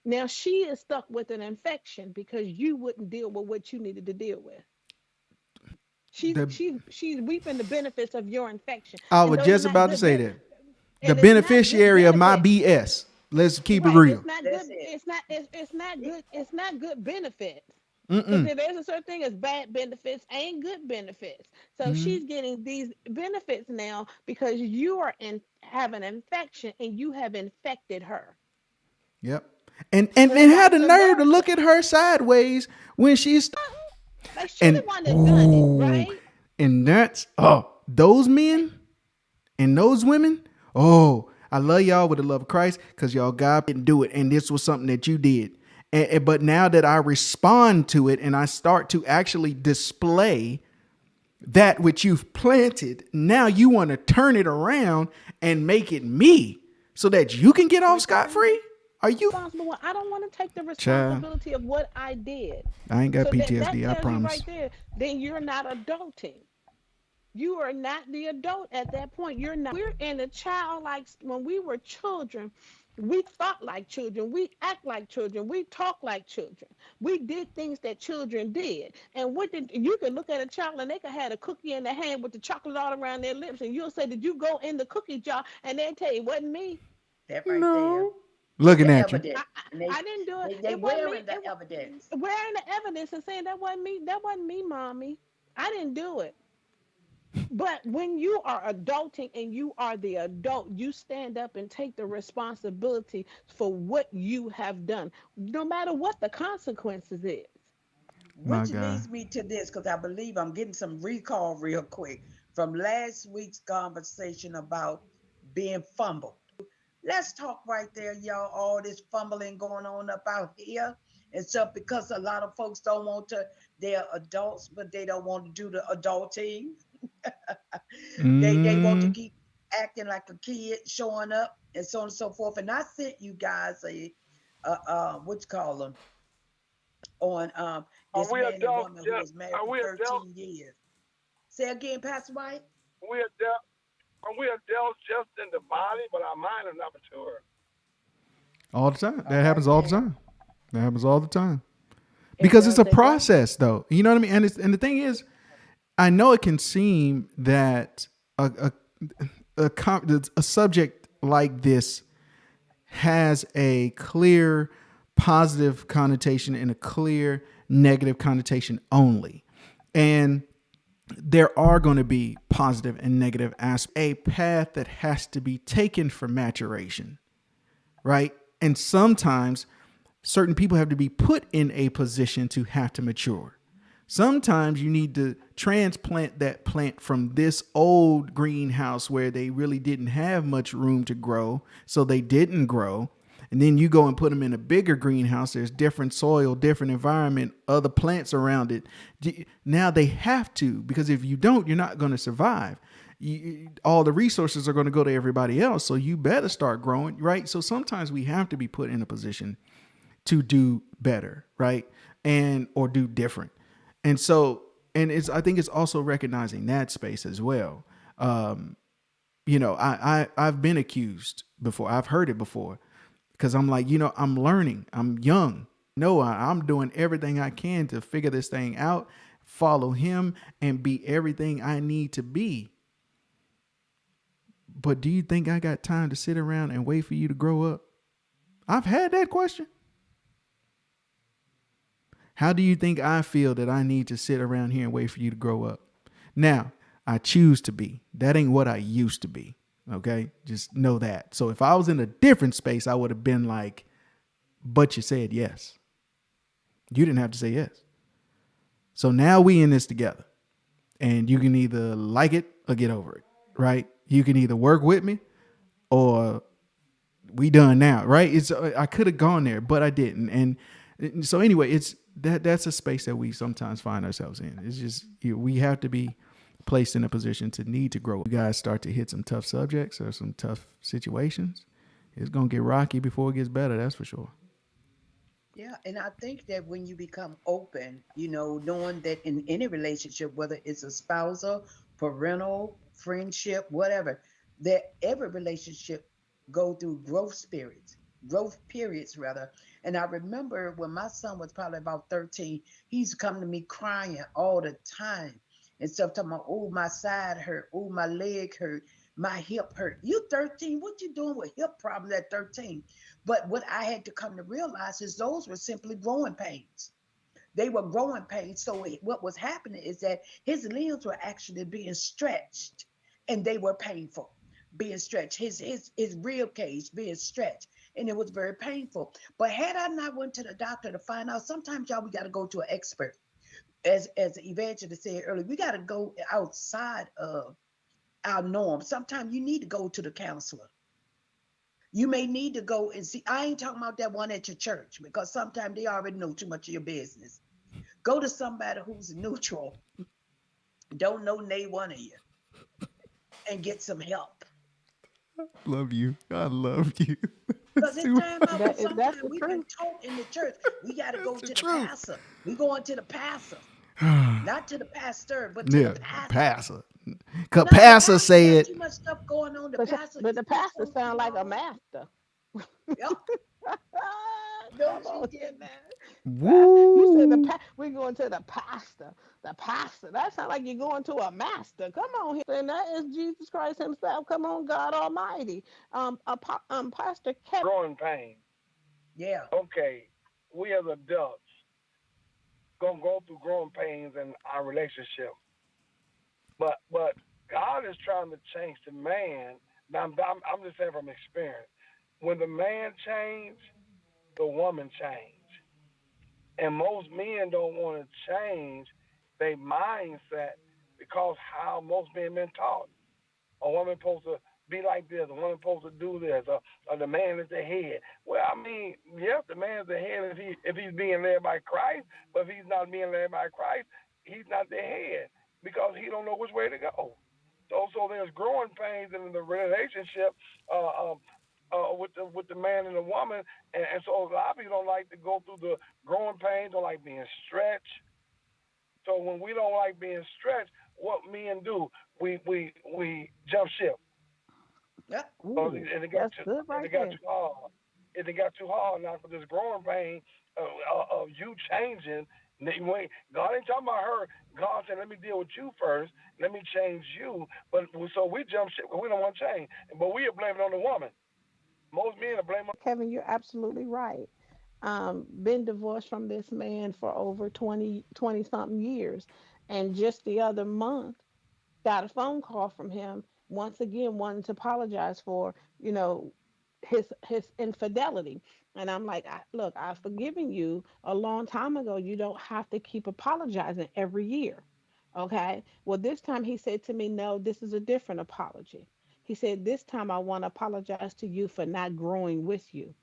Now she is stuck with an infection because you wouldn't deal with what you needed to deal with. She's The she's she's reaping the benefits of your infection, I and was those are just not about to good say that. The and it's not good beneficiary of my benefits. BS. Let's keep it Right? real. It's not good. that's it. It's not good. It's not good benefits. Because Mm-mm. there's a certain thing as bad benefits and good benefits. So she's getting these benefits now because you are in have an infection and you have infected her, Yep. And or had the vice nerve to versa. look at her sideways when she's Like she and the one that done it, ooh, right? and that's those men and those women. Oh, I love y'all with the love of Christ because y'all God didn't do it, and this was something that you did. But now that I respond to it and I start to actually display that which you've planted, now you want to turn it around and make it me so that you can get off scot free? Are you Responsible one. I don't want to take the child? responsibility of what I did. I ain't got So that PTSD, I tells you right promise. there, then you're not adulting. You are not the adult at that point. You're not. We're in a childlike. When we were children, we thought like children. We act like children. We talk like children. We did things that children did. And what did you can look at a child and they could have a cookie in their hand with the chocolate all around their lips, and you'll say, "Did you go in the cookie jar?" And they'll tell you, "It wasn't me. That right there No. is Looking the at you. evidence. I, And I didn't do it. they It wasn't me. wearing the evidence. Wearing the evidence and saying that wasn't me. That wasn't me, mommy. I didn't do it." But when you are adulting and you are the adult, you stand up and take the responsibility for what you have done, no matter what the consequences is. My Which God. leads me to this, because I believe I'm getting some recall real quick from last week's conversation about being fumbled. Let's talk right there, y'all. All this fumbling going on up out here and stuff because a lot of folks don't want to, they're adults, but they don't want to do the adulting. They want to Mm, keep acting like a kid, showing up, and so on and so forth. And I sent you guys what you call them, on Are this we man and adults woman who just? was married Are for we adults? 13 years. Say again, Pastor White. We adults? Are we adults just in the body, but our mind is not mature? all the time. All That right happens all the now. time. That happens all the time. It Because it's does. a It does. process though. You know what I mean? And the thing is, I know it can seem that a a subject like this has a clear positive connotation and a clear negative connotation only. And there are going to be positive and negative aspects. A path that has to be taken for maturation, right? And sometimes certain people have to be put in a position to have to mature. Sometimes you need to transplant that plant from this old greenhouse where they really didn't have much room to grow, so they didn't grow. And then you go and put them in a bigger greenhouse. There's different soil, different environment, other plants around it. Now they have to, because if you don't, you're not going to survive. All the resources are going to go to everybody else. So you better start growing, right? So sometimes we have to be put in a position to do better, right? And or do different. And so, and it's I think it's also recognizing that space as well. I've been accused before. I've heard it before because I'm like, I'm learning. I'm young. No, I'm doing everything I can to figure this thing out, follow him, and be everything I need to be. But do you think I got time to sit around and wait for you to grow up? I've had that question. How do you think I feel that I need to sit around here and wait for you to grow up? Now, I choose to be. That ain't what I used to be. Okay? Just know that. So if I was in a different space, I would have been like, but you said yes. You didn't have to say yes. So now we in this together. And you can either like it or get over it. Right? You can either work with me or we done now, right? It's I could have gone there, but I didn't. And so anyway, it's that's a space that we sometimes find ourselves in. It's just we have to be placed in a position to need to grow. You guys start to hit some tough subjects or some tough situations. It's gonna get rocky before it gets better. That's for sure. Yeah, and I think that when you become open, knowing that in any relationship, whether it's a spousal, parental, friendship, whatever, that every relationship go through growth periods rather. And I remember when my son was probably about 13, he used to come to me crying all the time and stuff, talking about, oh, my side hurt, oh, my leg hurt, my hip hurt. You 13, what you doing with hip problems at 13? But what I had to come to realize is those were simply growing pains. They were growing pains. So what was happening is that his limbs were actually being stretched, and they were painful, being stretched. His rib cage being stretched, and it was very painful. But had I not went to the doctor to find out, sometimes y'all we got to go to an expert. As Evangelist said earlier, we got to go outside of our norm. Sometimes you need to go to the counselor. You may need to go and see. I ain't talking about that one at your church because sometimes they already know too much of your business. Go to somebody who's neutral, don't know nay one of you, and get some help. Love you. I love you. Because That's it's too time out. That is that's Sometimes the we've been truth. taught in the church, we got to That's go the to the truth. pastor. We going to the pastor, not to the pastor, but to the Yeah, pastor. passer. Cause No, the passer pastor got said, too much stuff going on. The But pastor but is the just pastor so sound like a small. master. Yep. No, Come she on here, didn't. man. You said "Woo." we're going to the pastor. The pastor. That sounds like you're going to a master. Come on here. And that is Jesus Christ Himself. Come on, God Almighty. Pastor Kevin. Growing pains. Yeah. Okay, we as adults gonna go through growing pains in our relationship, but God is trying to change the man. Now I'm just saying from experience. When the man changed, the woman changed, and most men don't want to change their mindset because how most men been taught. A woman supposed to be like this. A woman supposed to do this. Or the man is the head. Well, I mean, yes, the man is the head if he's being led by Christ. But if he's not being led by Christ, he's not the head because he don't know which way to go. So there's growing pains in the relationship with the man and the woman, and so a lot of people don't like to go through the growing pains, don't like being stretched. So when we don't like being stretched, what men do, we jump ship. Yep. So Ooh, that's good and right it got there. too hard. And it got too hard now for this growing pain of you changing. God ain't talking about her. God said, "Let me deal with you first. Let me change you." But so we jump ship because we don't want to change, but we are blaming on the woman. Most men are blaming. Kevin, you're absolutely right. Been divorced from this man for over 20 something years. And just the other month, got a phone call from him once again wanting to apologize for, you know, his infidelity. And I'm like, look, I've forgiven you a long time ago. You don't have to keep apologizing every year. Okay. Well, this time he said to me, no, this is a different apology. He said, this time I want to apologize to you for not growing with you.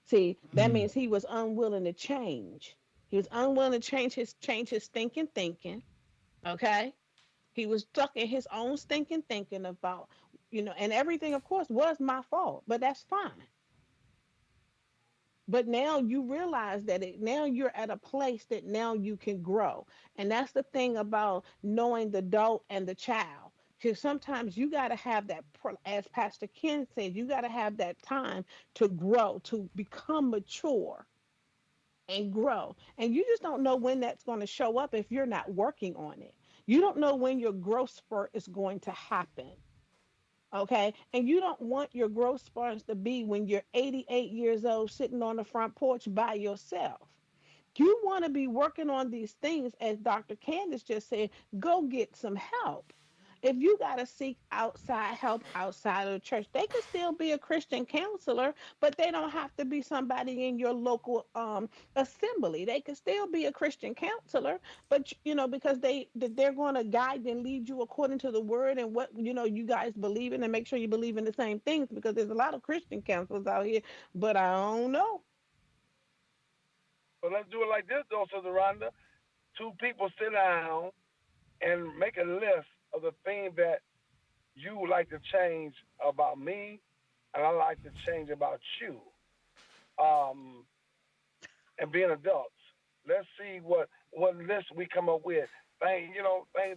See, that Mm. means he was unwilling to change. He was unwilling to change his thinking. Okay. He was stuck in his own stinking thinking about, and everything, of course, was my fault, but that's fine. But now you realize that now you're at a place that now you can grow. And that's the thing about knowing the adult and the child. Because sometimes you got to have that, as Pastor Ken said, you got to have that time to grow, to become mature and grow. And you just don't know when that's going to show up if you're not working on it. You don't know when your growth spurt is going to happen. Okay. And you don't want your growth spurts to be when you're 88 years old sitting on the front porch by yourself. You want to be working on these things, as Dr. Candace just said, go get some help. If you got to seek outside help outside of the church, they could still be a Christian counselor, but they don't have to be somebody in your local assembly. They could still be a Christian counselor, but because they're going to guide and lead you according to the word and what you guys believe in, and make sure you believe in the same things, because there's a lot of Christian counselors out here, but I don't know. But let's do it like this, though, Sister Rhonda. Two people sit down and make a list of the things that you would like to change about me, and I like to change about you. Um, and being adults, let's see what list we come up with. Things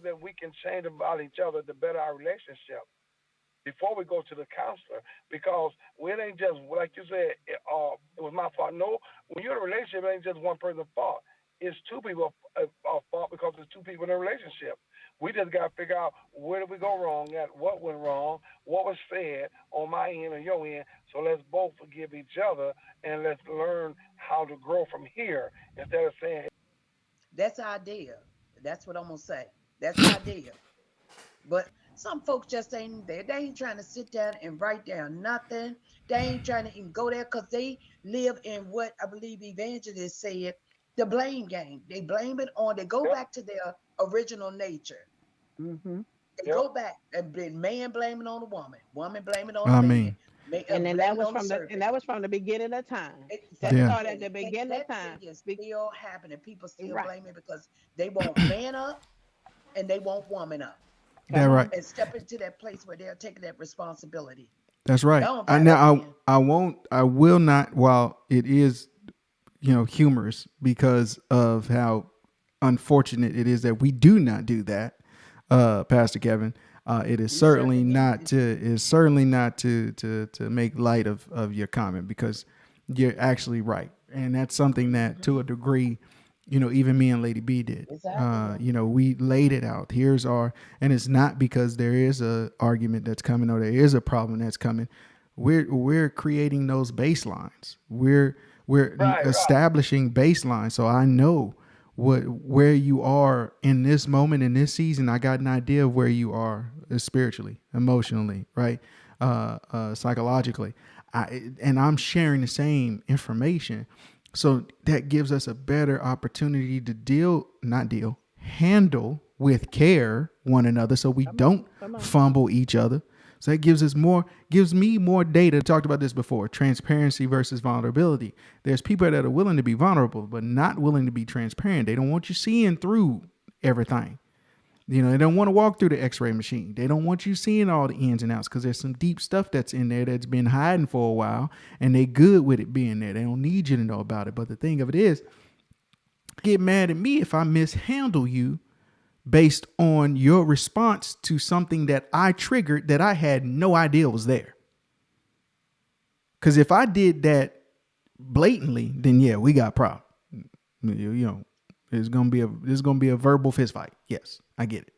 that we can change about each other to better our relationship before we go to the counselor, because it ain't just like you said. It was my fault. No, when you're in a relationship, it ain't just one person's fault. It's two people fault because it's two people in a relationship. We just got to figure out where did we go wrong at, what went wrong, what was said on my end or your end. So let's both forgive each other and let's learn how to grow from here instead of saying, That's the idea. That's what I'm gonna say. That's the idea. But some folks just ain't there. They ain't trying to sit down and write down nothing. They ain't trying to even go there because they live in what I believe Evangelist said, the blame game. They blame it on, they go yep, back to their original nature. Hmm. They yep, go back and been man blaming on the woman blaming on the I man, mean, And then that blaming was on the from the and servant. that was from the beginning of time. That yeah, started at Exactly. the And beginning of that thing time. is still happening. People still Right. blaming because they want man up and they want woman up that Come right. on. and step into that place where they're taking that responsibility. That's right. Don't I buy that now man. I won't. I will not. While it is humorous because of how unfortunate it is that we do not do that, Pastor Kevin. It is We certainly certainly need not to. to is certainly not to make light of your comment, because you're actually right, and that's something that to a Hmm. degree, even me and Lady B did. It's out there. We laid it out. Here's our, and it's not because there is a argument that's coming or there is a problem that's coming. We're creating those baselines. We're right, right. establishing baselines. So I know where you are in this moment, in this season. I got an idea of where you are spiritually, emotionally, right, psychologically. And I'm sharing the same information, so that gives us a better opportunity to not deal, handle with care one another, so we Come on. don't Come on. fumble each other. So that gives me more data. Talked about this before: transparency versus vulnerability. There's people that are willing to be vulnerable, but not willing to be transparent. They don't want you seeing through everything. They don't want to walk through the x-ray machine. They don't want you seeing all the ins and outs, because there's some deep stuff that's in there that's been hiding for a while, and they good with it being there. They don't need you to know about it. But the thing of it is, get mad at me if I mishandle you based on your response to something that I triggered that I had no idea was there. Because if I did that blatantly, then yeah, we got a problem. You know, there's gonna be a verbal fist fight. Yes, I get it.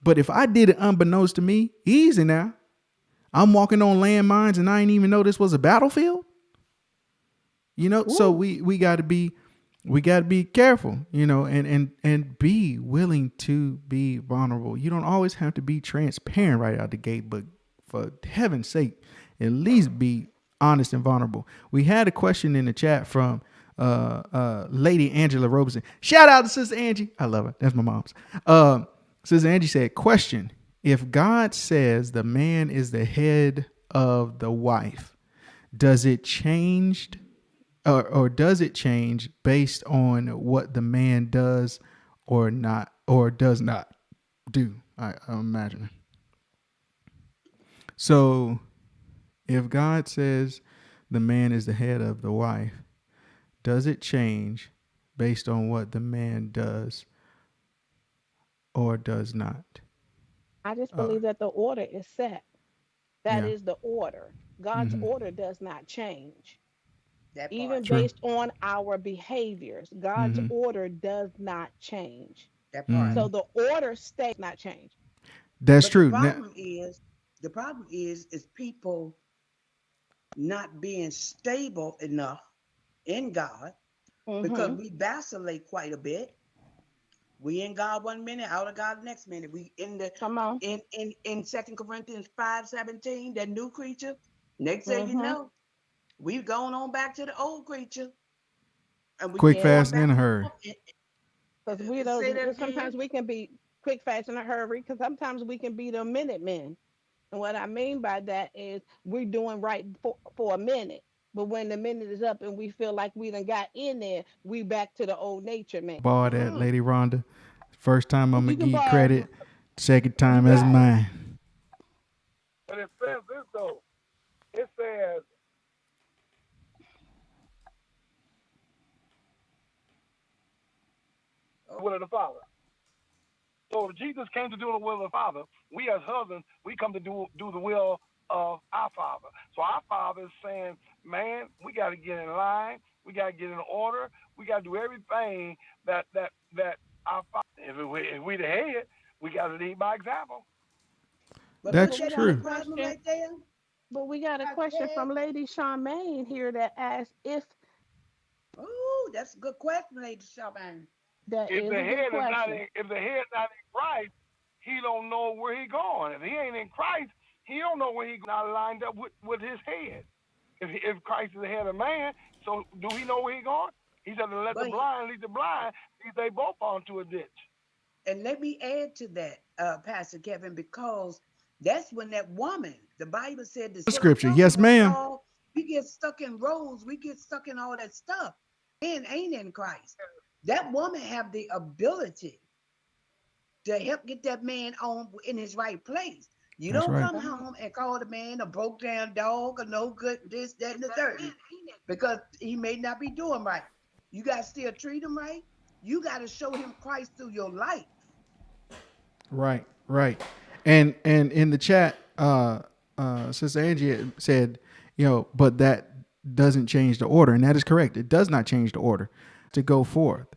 But if I did it unbeknownst to me, easy now. I'm walking on landmines and I didn't even know this was a battlefield. You know, so Woo. we got to be careful, you know, and be willing to be vulnerable. You don't always have to be transparent right out the gate, but for heaven's sake, at least be honest and vulnerable. We had a question in the chat from Lady Angela Robeson. Shout out to Sister Angie. I love her. That's my mom's. Sister Angie said, question: if God says the man is the head of the wife, does it change or does it change based on what the man does or not or does not do? I'm imagining. So if God says the man is the head of the wife, does it change based on what the man does or does not? I just Uh, believe that the order is set. That yeah. is the order. God's Mm-hmm. order does not change. That part. Even True. based on our behaviors, God's Mm-hmm. order does not change. That part. Mm-hmm. So the order stays not change. That's But the true. Now, problem is, is people not being stable enough in God because Mm-hmm. we vacillate quite a bit. We in God 1 minute, out of God the next minute. We in the Come on. in 2 Corinthians 5:17, that new creature. Next thing you Mm-hmm. know, we've gone on back to the old creature, and we quick, keep Yeah. going fast, and back in a and hurry. forth. Because we Say that don't again. sometimes we can be quick, fast, in a hurry, because sometimes we can be the minute men. And what I mean by that is we're doing right for a minute. But when the minute is up and we feel like we done got in there, we back to the old nature man. Bar that, Mm-mm. Lady Rhonda. First time I'm gonna You can give you borrow. credit. Second You time as got it. mine. But it says this though. It says the will of the Father. So if Jesus came to do the will of the Father, we as husbands, we come to do the will of our Father. So our Father is saying, man, we got to get in line. We got to get in order. We got to do everything that our Father. If we the head, we got to lead by example. But Yeah, put but That's we that got in a the true. problem question. right there. But we got a question from Lady Charmaine here that asks if Oh, that's a good question, Lady Shaban. that If is the a good head is not question. in, if the head not in Christ, he don't know where he going. If he ain't in Christ, he don't know where he not lined up with his head. If Christ is the head of man, so do he know where he going? He said to let the But blind lead the blind. They both fall into a ditch. and let me add to that, Pastor Kevin, because that's when that woman, the Bible said, the silver Scripture. tongues, Yes, we ma'am. all we get stuck in rows, we get stuck in all that stuff. Man ain't in Christ. That woman have the ability to help get that man on in his right place. You That's don't right. come home and call the man a broke down dog or no good this, that, and the third, because he may not be doing right. You got to still treat him right. You got to show him Christ through your life. Right, right. And in the chat, Sister Angie said, but that doesn't change the order, and that is correct. It does not change the order to go forth.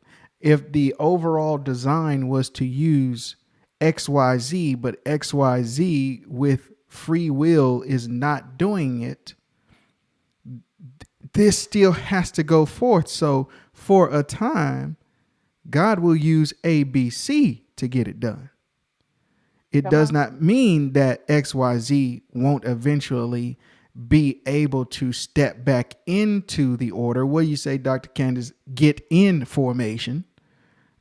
If the overall design was to use XYZ, but XYZ with free will is not doing it, this still has to go forth. So for a time, God will use ABC to get it done. It Come does on. not mean that XYZ won't eventually be able to step back into the order. What do you say, Dr. Candace? Get in formation,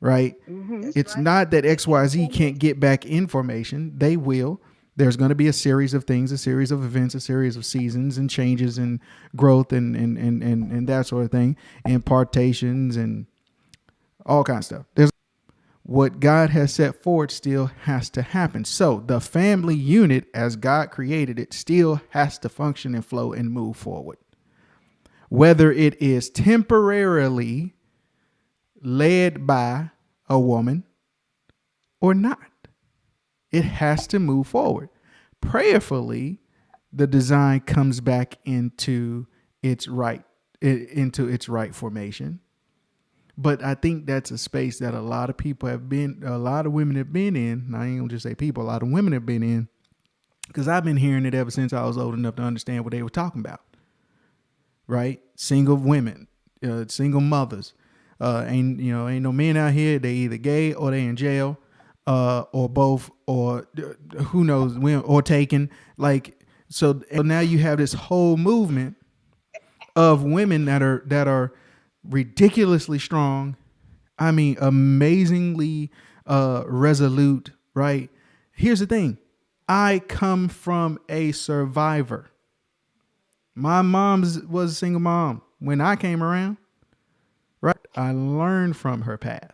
right? Mm-hmm. That's It's right. not that Get in XYZ can't formation. get back in formation. They will. There's going to be a series of things, a series of events, a series of seasons and changes and growth and that sort of thing, impartations and all kinds of stuff. There's what God has set forward still has to happen. So the family unit, as God created it, still has to function and flow and move forward. Whether it is temporarily led by a woman or not, it has to move forward. Prayerfully, the design comes back into its right formation. But I think that's a space that a lot of people have been, a lot of women have been in. And I ain't gonna just say people, a lot of women have been in, because I've been hearing it ever since I was old enough to understand what they were talking about. Right? Single women, single mothers. Ain't no men out here. They either gay or they in jail, or both, or who knows, or taken. Like, so now you have this whole movement of women that are ridiculously strong. I mean, amazingly resolute. Right? Here's the thing. I come from a survivor. My mom was a single mom when I came around, right? I learned from her path.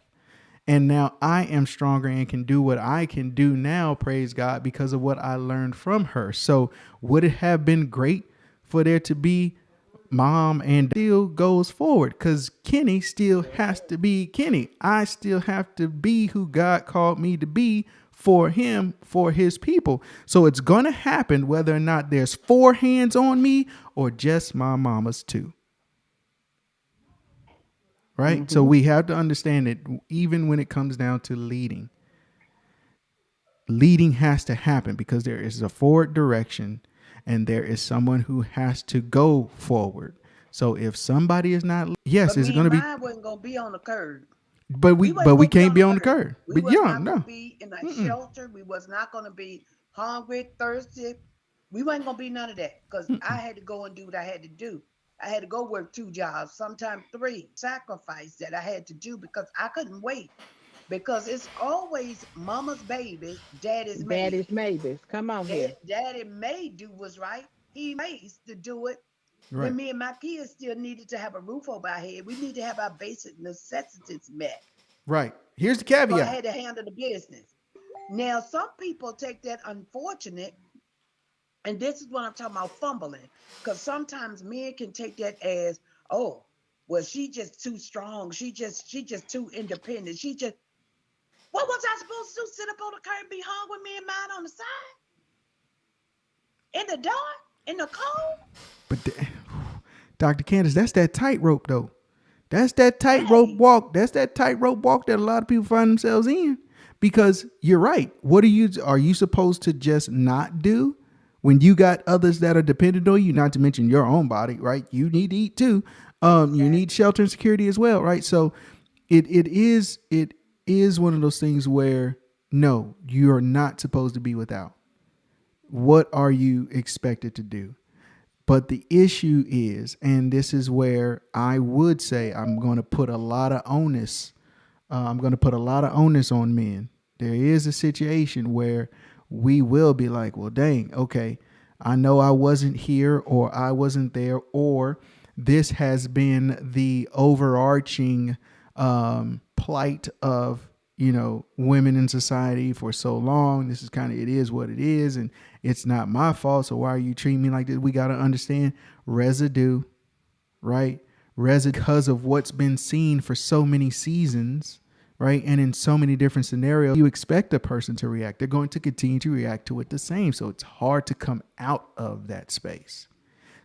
And now I am stronger and can do what I can do now, praise God, because of what I learned from her. So, would it have been great for there to be mom and still goes forward? Because Kenny still has to be Kenny. I still have to be who God called me to be for him, for his people. So it's going to happen whether or not there's four hands on me or just my mama's two. Right? So Mm-hmm. we have to understand that even when it comes down to leading, leading has to happen because there is a forward direction and there is someone who has to go forward. So if somebody is not, yes, But it's me going and to be, mine wasn't gonna be on the curb. but we We but wasn't we gonna be can't on be the on the curb. curb. We But was yeah, not gonna no. be in a Mm-mm. shelter. We was not gonna be hungry, thirsty. We wasn't gonna be none of that because I had to go and do what I had to do. I had to go work two jobs, sometimes three. Sacrifice that I had to do because I couldn't wait. Because it's always mama's baby, daddy's Daddy's maid. maybes. Come on here. Daddy may do what's right. He may to do it when Right. me and my kids still needed to have a roof over our head. We need to have our basic necessities met. Right. Here's the So I caveat. had to handle the business. Now, some people take that unfortunate, and this is what I'm talking about fumbling, because sometimes men can take that as, oh, well, she just too strong. She just too independent. She just what was I supposed to do? Sit up on the curb and be hung with me and mine on the side in the dark, in the cold? But Dr. Candace, that's that tightrope though. That's that tightrope Hey, walk. That's that tightrope walk that a lot of people find themselves in. Because you're right. What are you supposed to just not do when you got others that are dependent on you? Not to mention your own body, right? You need to eat too. You need exactly. shelter and security as well, right? So it is one of those things where no, you are not supposed to be without. What are you expected to do? But the issue is, and this is where I would say I'm going to put a lot of onus. I'm going to put a lot of onus on men. There is a situation where we will be like, well, dang, okay, I know I wasn't here or I wasn't there, or this has been the overarching plight of women in society for so long. This is kind of, it is what it is, and it's not my fault. So why are you treating me like this? We got to understand residue, right? Residue because of what's been seen for so many seasons, right? And in so many different scenarios, you expect a person to react. They're going to continue to react to it the same. So it's hard to come out of that space.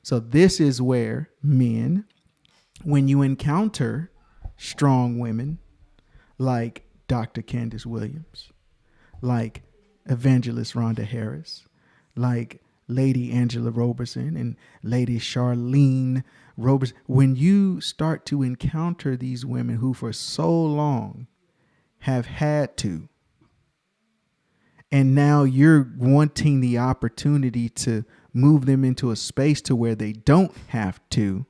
So this is where men, when you encounter strong women like Dr. Candace Williams, like Evangelist Rhonda Harris, like Lady Angela Roberson and Lady Charlene Roberson, when you start to encounter these women who for so long have had to, and now you're wanting the opportunity to move them into a space to where they don't have to,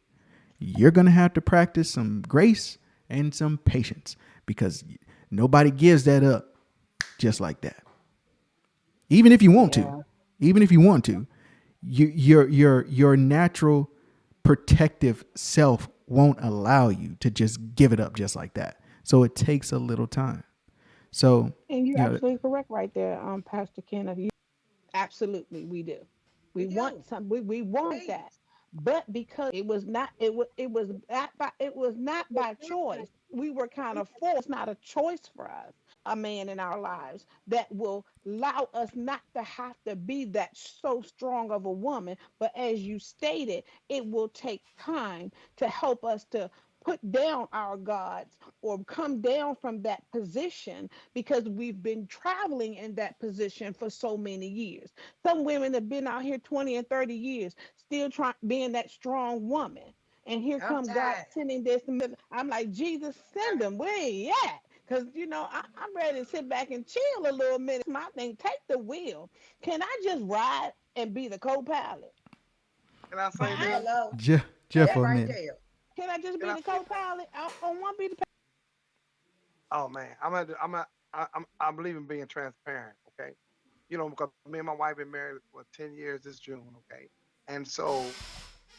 you're going to have to practice some grace and some patience because nobody gives that up just like that. Even if you want to, Yeah. even if you want to, your natural protective self won't allow you to just give it up just like that. So it takes a little time. So, And you're you know, absolutely correct right there, Pastor Kenneth. Absolutely, we do. We We want do. some. We want that, Please. but because it was not by choice. We were kind of forced. Not a choice for us. A man in our lives that will allow us not to have to be that so strong of a woman. But as you stated, it will take time to help us to put down our gods or come down from that position because we've been traveling in that position for so many years. Some women have been out here 20 and 30 years still trying being that strong woman. And here I'm come God tired. sending this. I'm like, Jesus, send them. Where he at? Because, I'm ready to sit back and chill a little minute. My thing, take the wheel. Can I just ride and be the co pilot? Can I say I this? ain't, Hello. Just That for a right minute. there. can I just Can be I the say co this? pilot? I don't want to be the. Oh man, I believe in being transparent. Okay, because me and my wife been married for 10 years this June. Okay, and so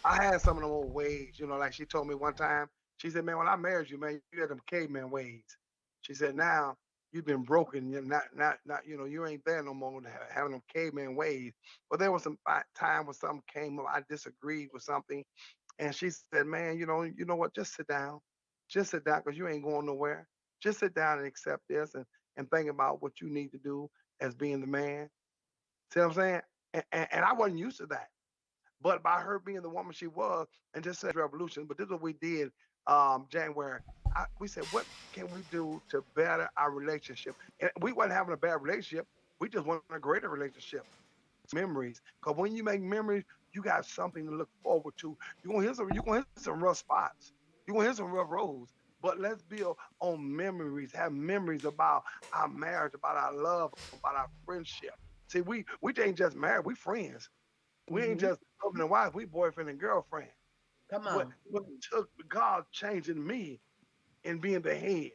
I had some of them old ways. Like she told me one time. She said, "Man, when I married you, man, you had them caveman ways." She said, "Now you've been broken. You're not. You ain't there no more having them caveman ways." But there was some time when something came up. I disagreed with something, and she said, "Man, you know what? Just sit down. Just sit down because you ain't going nowhere. Just sit down and accept this and think about what you need to do as being the man." See what I'm saying? And I wasn't used to that. But by her being the woman she was and just said revolution, but this is what we did January. We said, what can we do to better our relationship? And we wasn't having a bad relationship. We just wanted a greater relationship. Memories. Because when you make memories, you got something to look forward to. You're gonna hit some rough spots. You're gonna hit some rough roads. But let's build on memories, have memories about our marriage, about our love, about our friendship. See, we ain't just married, we friends. We ain't Mhm. just husband and wife, we boyfriend and girlfriend. Come What on. what took God changing me and being the head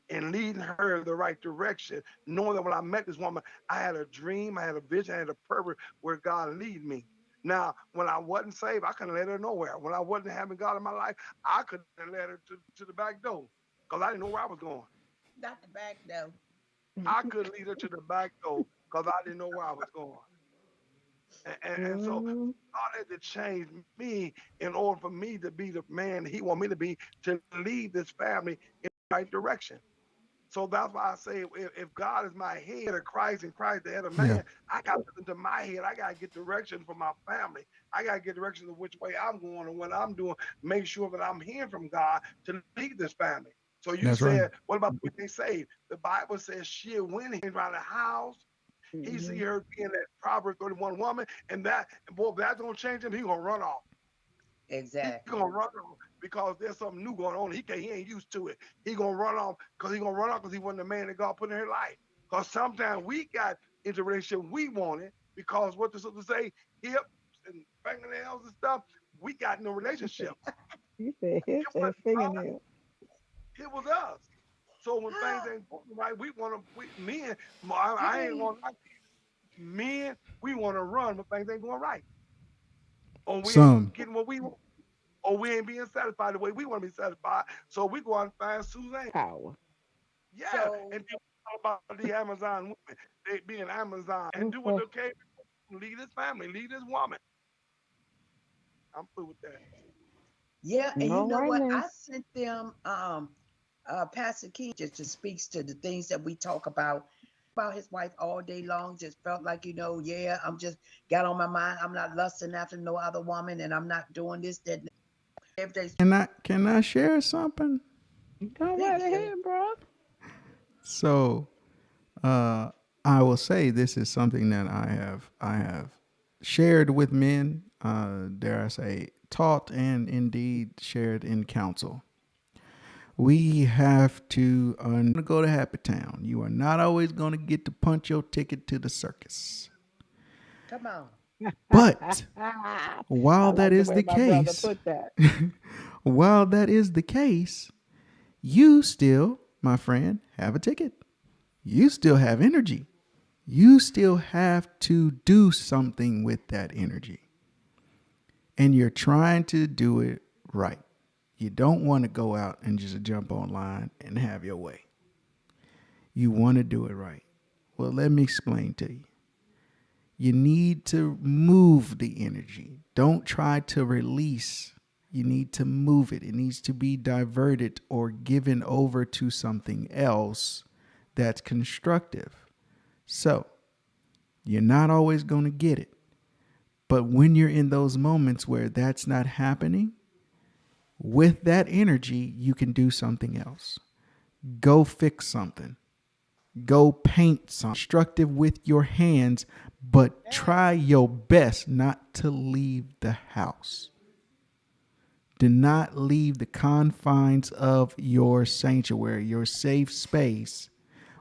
and leading her in the right direction, knowing that when I met this woman, I had a dream, I had a vision, I had a purpose where God lead me. Now, when I wasn't saved, I couldn't let her nowhere. When I wasn't having God in my life, I couldn't let her to the back door because I didn't know where I was going. Not the back though. I could lead her to the back door because I didn't know where I was going. And so Mhm. God had to change me in order for me to be the man He want me to be to lead this family in the right direction. So that's why I say if God is my head of Christ and Christ the head of Yeah, man, I got to listen to my head. I got to get direction from my family. I got to get direction of which way I'm going and what I'm doing. Make sure that I'm hearing from God to lead this family. So you that's right. said, what about when they saved? The Bible says she'll win around the house. He see Mhm. her being that Proverbs 31 woman, and boy, if that's gonna change him, he gonna run off. He Exactly. gonna run off because there's something new going on. He ain't used to it. He gonna run off because he wasn't the man that God put in her life. Because sometimes we got into a relationship we wanted because what the sister say, hips and fingernails and stuff, we got in a relationship. You said It hips and wasn't God, fingernails. it was us. So when things ain't going right, we wanna we men, I ain't Hey. gonna lie, men, we wanna run when things ain't going right. Or we ain't Some. getting what we want. Or we ain't being satisfied the way we want to be satisfied. So we go out and find Suzanne. Power. Yeah. So And then we talk about the Amazon women. They being Amazon and do what Mhm. they can. Lead his family, lead his woman. I'm through with that. yeah, and you All know right what? now. I sent them Pastor King just speaks to the things that we talk about his wife all day long. Just felt like, yeah, I'm just got on my mind. I'm not lusting after no other woman and I'm not doing this, that, and every day. Can I share something? Go Big right shit. ahead, bro. So, uh, I will say this is something that I have shared with men. Dare I say, taught and indeed shared in counsel. We have to go to Happy Town. You are not always going to get to punch your ticket to the circus. Come on. But I while that like the is way the my brother case, put that. while that is the case, you still, my friend, have a ticket. You still have energy. You still have to do something with that energy. And you're trying to do it right. You don't want to go out and just jump online and have your way. You want to do it right. Well, let me explain to you. You need to move the energy. Don't try to release. You need to move it. It needs to be diverted or given over to something else that's constructive. So, you're not always going to get it. But when you're in those moments where that's not happening, With that energy, you can do something else. Go fix something. Go paint something. Constructive with your hands, but try Yes. your best not to leave the house. Do not leave the confines of your sanctuary, your safe space,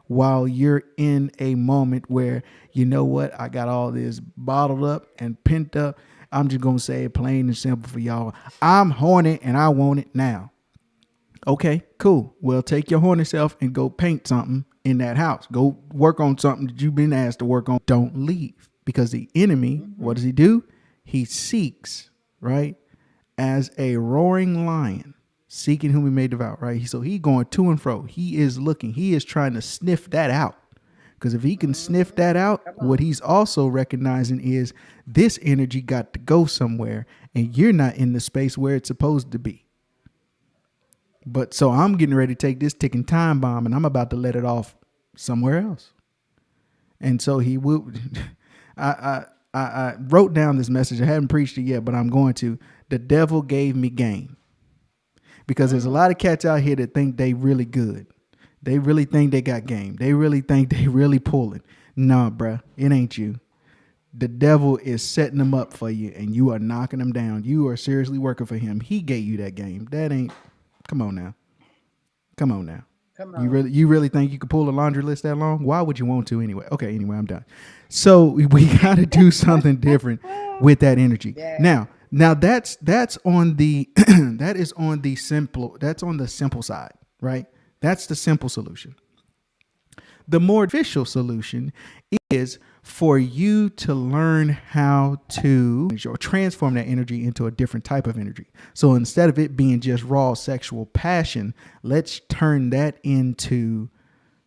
while you're in a moment where, you know what, I got all this bottled up and pent up. I'm just going to say it plain and simple for y'all. I'm horny and I want it now. Okay, cool. Well, take your horny self and go paint something in that house. Go work on something that you've been asked to work on. Don't leave, because the enemy, what Mm-hmm. does he do? He seeks, right, as a roaring lion, seeking whom he may devour, right? So he going to and fro. He is looking. He is trying to sniff that out. Because if he can sniff Mm-hmm. that out, Come what on. he's also recognizing is this energy got to go somewhere, and you're not in the space where it's supposed to be. But so I'm getting ready to take this ticking time bomb and I'm about to let it off somewhere else. And so he will. I wrote down this message. I haven't preached it yet, but I'm going to. The devil gave me game, because there's a Mm. lot of cats out here that think they really good. They really think they got game. They really think they really pulling. Nah, bruh, it ain't you. The devil is setting them up for you, and you are knocking them down. You are seriously working for him. He gave you that game. That ain't. Come on now. Come on now. Come on. You really think you could pull a laundry list that long? Why would you want to anyway? Okay, anyway, I'm done. So we got to do something different with that energy. Yeah. Now that's on the that is on the simple that's on the simple side, right? That's the simple solution. The more official solution is for you to learn how to or transform that energy into a different type of energy. So instead of it being just raw sexual passion, let's turn that into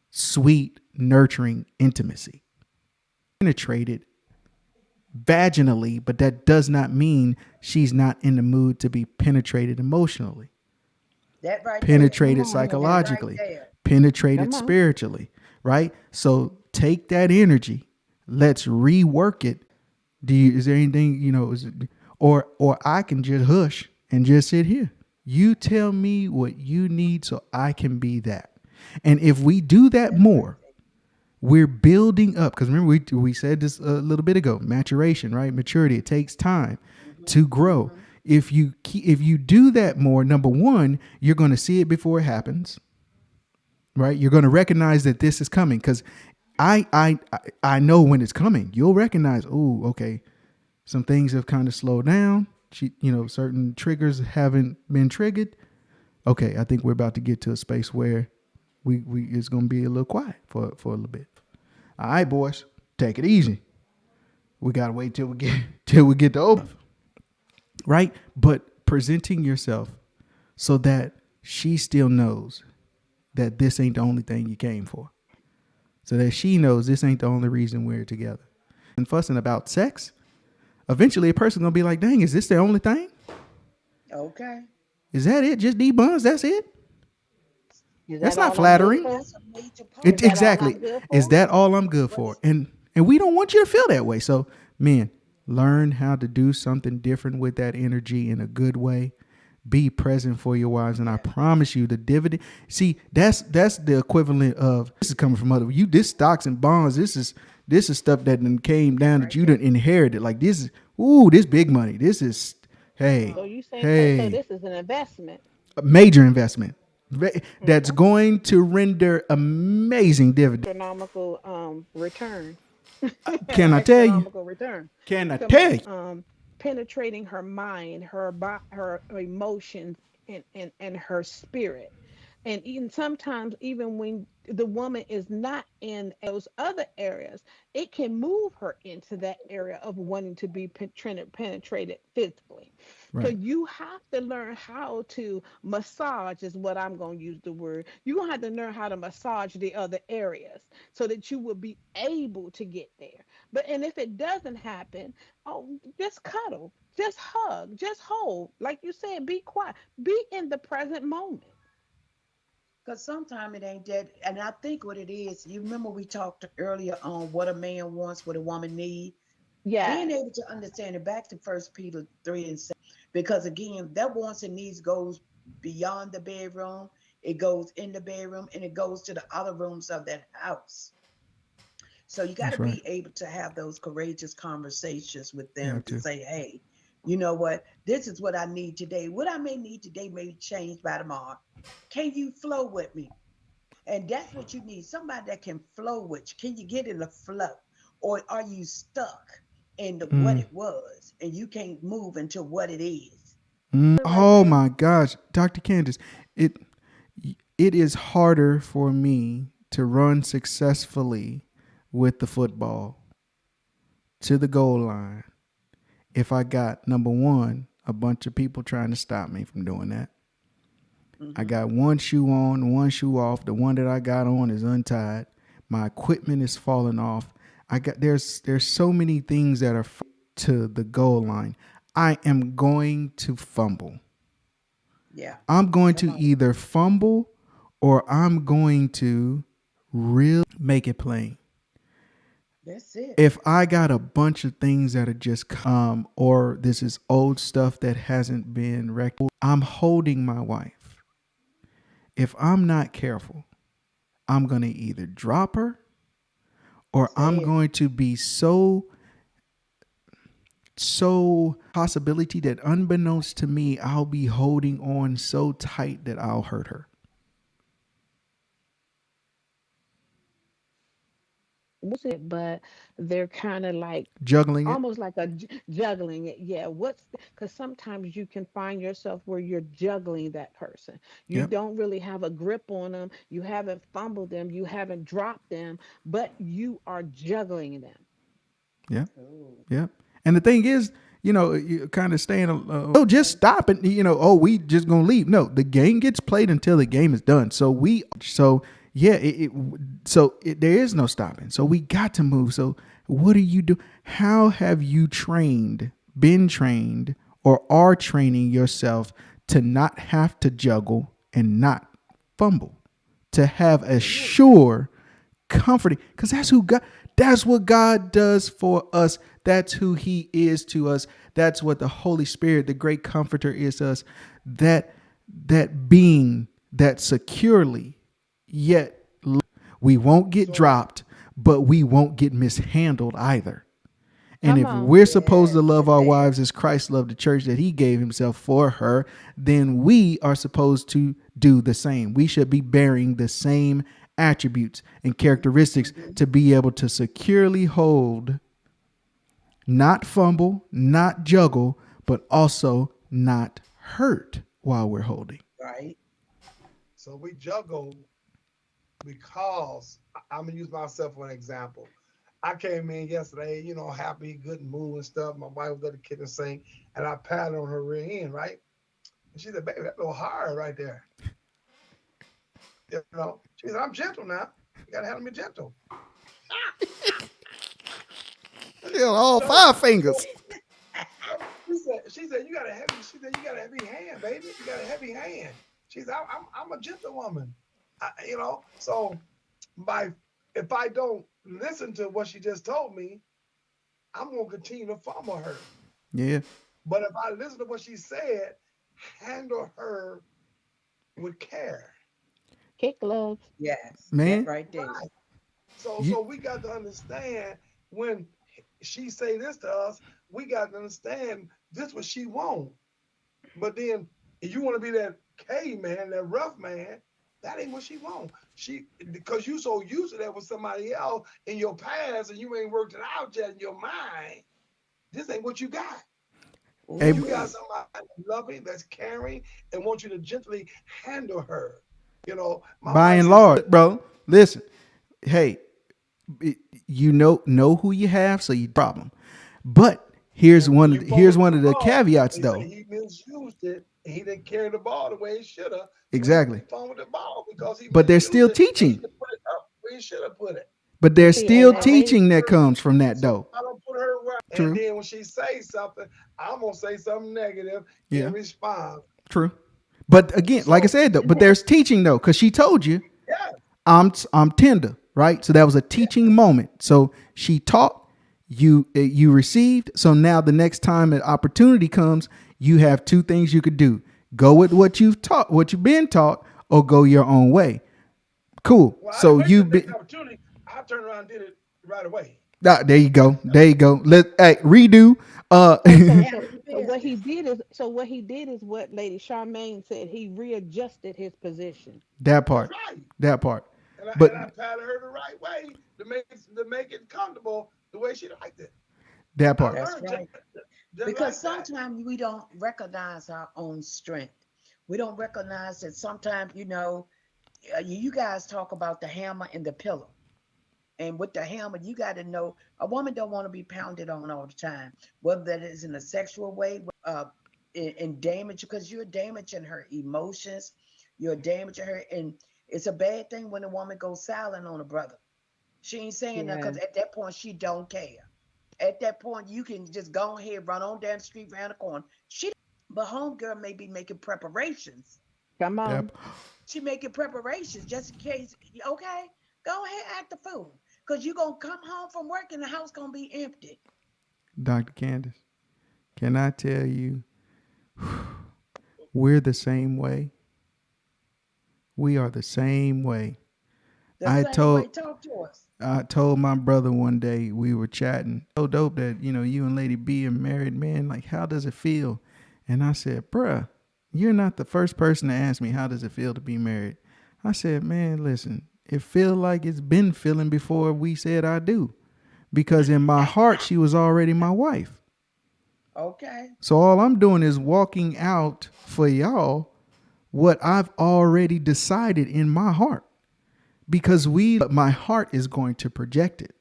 sweet, nurturing intimacy. Penetrated vaginally, but that does not mean she's not in the mood to be penetrated emotionally, That right there. Come penetrated on. That right psychologically, there. penetrated Come on. spiritually, right? So take that energy, let's rework it. Is there anything, or I can just hush and just sit here. You tell me what you need so I can be that. And if we do that That right more, there. we're building up, because remember we said this a little bit ago, maturation, right? Maturity, it takes time Mm-hmm. to grow. Mm-hmm. If you do that more, number one, you're going to see it before it happens, right? You're going to recognize that this is coming, because I know when it's coming. You'll recognize, oh, okay, some things have kind of slowed down. Certain triggers haven't been triggered. Okay, I think we're about to get to a space where we it's going to be a little quiet for a little bit. All right, boys, take it easy. We gotta wait till we get to open, right? But presenting yourself so that she still knows that this ain't the only thing you came for, so that she knows this ain't the only reason we're together. And fussing about sex, eventually a person gonna be like, "Dang, is this the only thing? Okay. Is that it? Just debuns? That's it? Is That's that not all I'm good flattering." for? That's a major Is part. that all Exactly. I'm good Is for? that all I'm good But for? it's And we don't want you to feel that way. So, men, learn how to do something different with that energy in a good way. Be present for your wives, and I yeah. promise you, the dividend. See, that's the equivalent of, this is coming from other you. This stocks and bonds. This is stuff that then came That down that right you there. didn't inherit. It like this is, ooh, this big money. This is, Come hey, So on. you saying so hey, this is an investment. a major investment that's Okay. going to render amazing dividends. Astronomical return. Can I tell you? Astronomical return. Can I Come tell on. you? Penetrating her mind, her emotions, and her spirit. And even sometimes, even when the woman is not in those other areas, it can move her into that area of wanting to be penetrated physically. So Right. you have to learn how to massage, is what I'm going to use the word. You're going to have to learn how to massage the other areas so that you will be able to get there. And if it doesn't happen, oh, just cuddle, just hug, just hold. Like you said, be quiet, be in the present moment. Because sometimes it ain't that. And I think what it is, you remember we talked earlier on what a man wants, what a woman needs. Being Yes. able to understand it, back to First Peter 3 and 7. Because again, that wants and needs goes beyond the bedroom, it goes in the bedroom, and it goes to the other rooms of that house. So you got to That's right. be able to have those courageous conversations with You them have to to. say, hey, you know what? This is what I need today. What I may need today may change by tomorrow. Can you flow with me? And that's what you need, somebody that can flow with you. Can you get in the flow? Or are you stuck in what Mm. it was and you can't move into what it is? Like Oh that. my gosh, Dr. Candace, it it is harder for me to run successfully with the football to the goal line if I got number one a bunch of people trying to stop me from doing that. I Mm-hmm. got one shoe on, one shoe off. The one that I got on is untied. My equipment is falling off. I got there's so many things that are to the goal line. I am going to fumble. Yeah. I'm going Come to on. either fumble or I'm going to really make it plain. That's it. If I got a bunch of things that are just or this is old stuff that hasn't been wrecked, I'm holding my wife. If I'm not careful, I'm going to either drop her or I'm Say it. going to be so possibility that unbeknownst to me, I'll be holding on so tight that I'll hurt her. But they're kind of like Juggling it. almost like a juggling it. Yeah, what's because sometimes you can find yourself where you're juggling that person. You Yep. don't really have a grip on them. You haven't fumbled them. You haven't dropped them, but you are juggling them. Yep. Oh, Yep. And the thing is, you kind of staying. Oh, just stop it. Oh, we just gonna leave. No, the game gets played until the game is done. So yeah. There is no stopping. So we got to move. So what do you do? How have you been trained, or are training yourself to not have to juggle and not fumble, to have a absolutely. sure comforting, because that's what God does for us. That's who he is to us. That's what the Holy Spirit, the great comforter, is to us. That being that securely, yet we won't get So dropped, but we won't get mishandled either. And Come if on. we're supposed to Yes, love our amen. wives as Christ loved the church, that he gave himself for her, then we are supposed to do the same. We should be bearing the same attributes and characteristics Mm-hmm. to be able to securely hold, not fumble, not juggle, but also not hurt while we're holding. Right. so we juggle because I'm gonna use myself for an example. I came in yesterday, happy, good mood and stuff. My wife was at the kitchen sink, and I patted on her rear end, right? And she said, "Baby, that little hard right there." She said, "I'm gentle now. You gotta handle me gentle." Yeah, all So, five so, fingers. so she said, "You got a heavy." She said, "You got a heavy hand, baby. You got a heavy hand." She said, "I'm a gentle woman." So by if I don't listen to what she just told me, I'm gonna continue to fumble her. Yeah, But if I listen to what she said, handle her with care. Kick gloves. Yes, that man. right there. Right. So You so we got to understand when she say this to us, we got to understand this what she want. But then if you want to be that caveman, that rough man, that ain't what she want. She because you so used to that with somebody else in your past and you ain't worked it out yet in your mind. This ain't what you got. a You got Ooh-wee. somebody loving, that's caring, and want you to gently handle her. My by wife and used to large, bro. Listen, hey, know who you have, so you problem. But and when you here's fumbled one the of the ball, caveats they say though. he misused it and he didn't carry the ball the way he should have. So he Exactly. fumbled the ball because he But they're misused still it and he teaching. didn't put it up where he should have put it. But And there's see, and still So I don't they teaching put that her, comes from that so though. I don't put her where. And True. then when she says something, I'm gonna say something negative in Yeah. response. True. But again, like I So said though, you but want, there's teaching though, because she told you yeah, I'm tender, right? So that was a yeah, teaching moment. So she taught, you received. So now the next time an opportunity comes, You have two things you could do: go with what you've taught, what you've been taught, or go your own way. Cool. Well, I didn't So wait till you've the next been opportunity. I turned around and did it right away. there. You go. There you go. Let hey, redo. Oh, so Handle so your so what he business. did is what he did is what Lady Charmaine said. He readjusted his position. That That's part. right. That part. And I But patted her the right way to make it comfortable the way she liked it. that I part. That's learned right. just Because like that. sometimes we don't recognize our own strength. We don't recognize that sometimes, you guys talk about the hammer and the pillow. And with the hammer, you got to know a woman don't want to be pounded on all the time, whether that is in a sexual way, in damage, because you're damaging her emotions, you're damaging her, and it's a bad thing when a woman goes silent on a brother. She ain't saying that Yeah. because at that point she don't care. At that point, you can just go ahead, run on down the street, round the corner. But homegirl may be making preparations. Come That on. She making preparations just in case. Okay, go ahead, act the fool, cause you gonna come home from work and the house gonna be empty. Dr. Candace, can I tell you, we're the same way. We are the same way. The I same told way, talk to us. I told my brother one day, we were chatting. So dope that, you and Lady B are married, man. Like, how does it feel? And I said, bruh, you're not the first person to ask me how does it feel to be married. I said, man, listen, it feel like it's been feeling before we said I do. Because in my heart, she was already my wife. Okay. So all I'm doing is walking out for y'all what I've already decided in my heart. Because my heart is going to project it.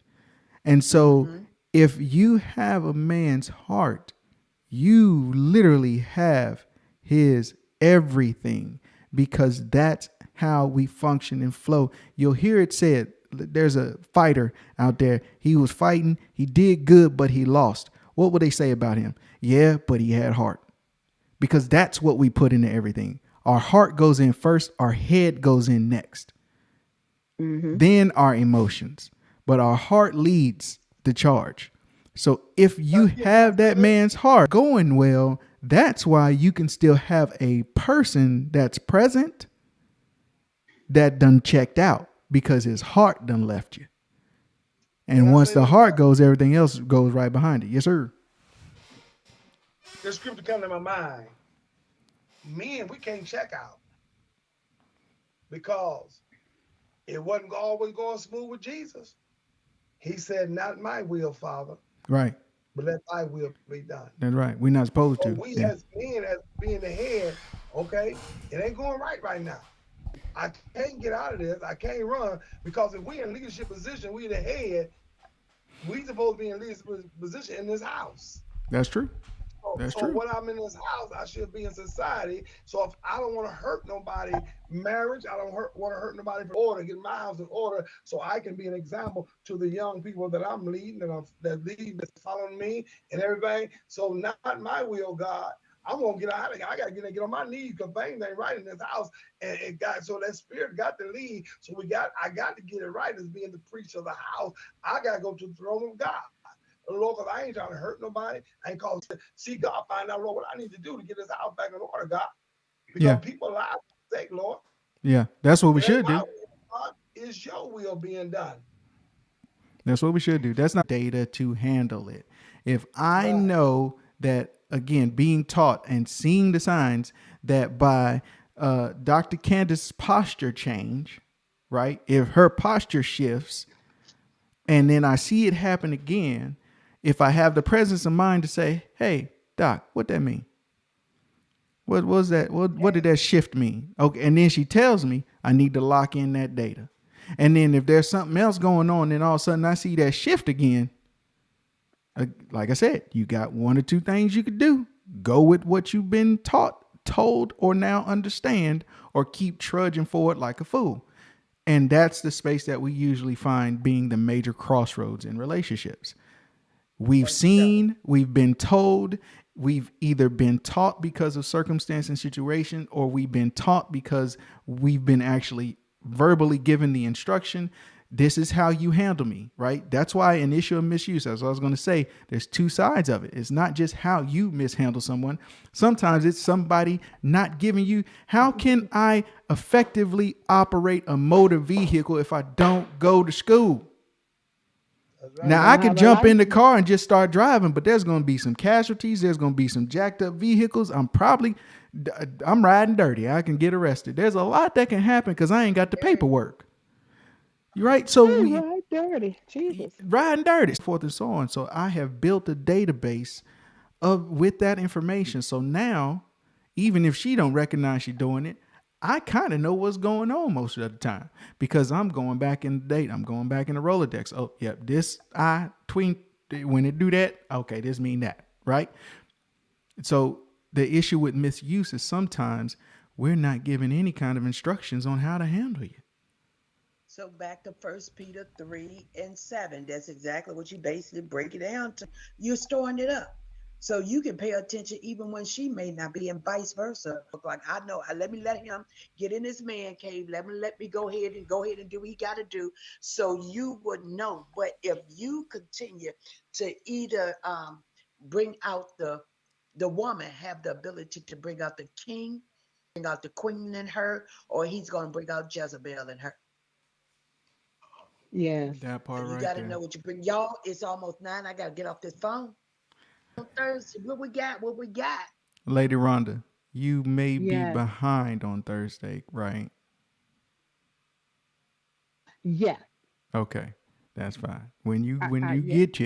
And so Mm-hmm. if you have a man's heart, you literally have his everything, because that's how we function and flow. You'll hear it said, there's a fighter out there. He was fighting. He did good, but he lost. What would they say about him? Yeah, but he had heart, because that's what we put into everything. Our heart goes in first. Our head goes in next, Mm-hmm. then our emotions, but our heart leads the charge. So if you Yeah, have Pastor that Ernest. man's heart going well, that's why you can still have a person that's present that done checked out, because his heart done left you. Can And I once say the this, heart Pastor? goes, everything else goes right behind it. Yes, sir. This scripture come to my mind. Men, we can't check out because it wasn't always going smooth with Jesus. He said, "Not my will, Father, Right. but let thy will be done." That's right. We're not supposed So to. we Yeah. as men, as being the head, okay, it ain't going right now. I can't get out of this. I can't run because if we in leadership position, we the head, we supposed to be in leadership position in this house. That's true. That's So true. when I'm in this house, I should be in society. So if I don't want to hurt nobody, marriage, I don't want to hurt nobody for order, get my house in order, so I can be an example to the young people that I'm leading, that lead, that's following me and everything. So not my will, God. I'm gonna get out of here. I gotta get on my knees because things ain't right in this house. And God, so that spirit got to lead. So I got to get it right as being the priest of the house. I gotta go to the throne of God. Lord, because I ain't trying to hurt nobody. I ain't calling see God, find out, Lord, what I need to do to get this house back in order, God. Yeah. Because people lie for sake, Lord. Yeah. That's what we It ain't should my do. will, God. It's your will being done. That's what we should do. That's not data to handle it. If I Right. know that, again, being taught and seeing the signs that by Dr. Candace's posture change, right? If her posture shifts and then I see it happen again, if I have the presence of mind to say, hey, Doc, what that mean? What was that? What did that shift mean? Okay, and then she tells me I need to lock in that data. And then if there's something else going on, then all of a sudden I see that shift again. Like I said, you got one or two things you could do. Go with what you've been taught, told, or now understand, or keep trudging forward like a fool. And that's the space that we usually find being the major crossroads in relationships. We've Yeah. seen, we've been told, we've either been taught because of circumstance and situation, or we've been taught because we've been actually verbally given the instruction. This is how you handle me, right? That's why an issue of misuse, as I was going to say, there's two sides of it. It's not just how you mishandle someone. Sometimes it's somebody not giving you, how can I effectively operate a motor vehicle if I don't go to school? That's Now right. I Don't could have a jump in the license. car and just start driving, but there's going to be some casualties. There's going to be some jacked up vehicles. I'm riding dirty. I can get arrested. There's a lot that can happen because I ain't got the paperwork. You're right. So Hey, we right, dirty. Jesus. riding dirty, so forth and so on. So I have built a database of with that information. So now, even if she don't recognize she doing it, I kind of know what's going on most of the time because I'm going back in the date. I'm going back in the Rolodex. Oh, yep, this I tween when it do that. Okay, this mean that, right? So the issue with misuse is sometimes we're not given any kind of instructions on how to handle you. So back to First Peter 3:7. That's exactly what you basically break it down to. You're storing it up. So you can pay attention even when she may not be, and vice versa. Like I know, let me let him get in his man cave. Let me go ahead and do what he got to do, so you would know. But if you continue to either bring out the woman, have the ability to bring out the king, bring out the queen in her, or he's going to bring out Jezebel in her. Yes. That So part you right got to there. know what you bring. Y'all, it's almost 9. I got to get off this phone. On Thursday, what we got? What we got? Lady Rhonda, you may be Yes. behind on Thursday, right? Yes. Okay, that's fine. When you when you Yes. get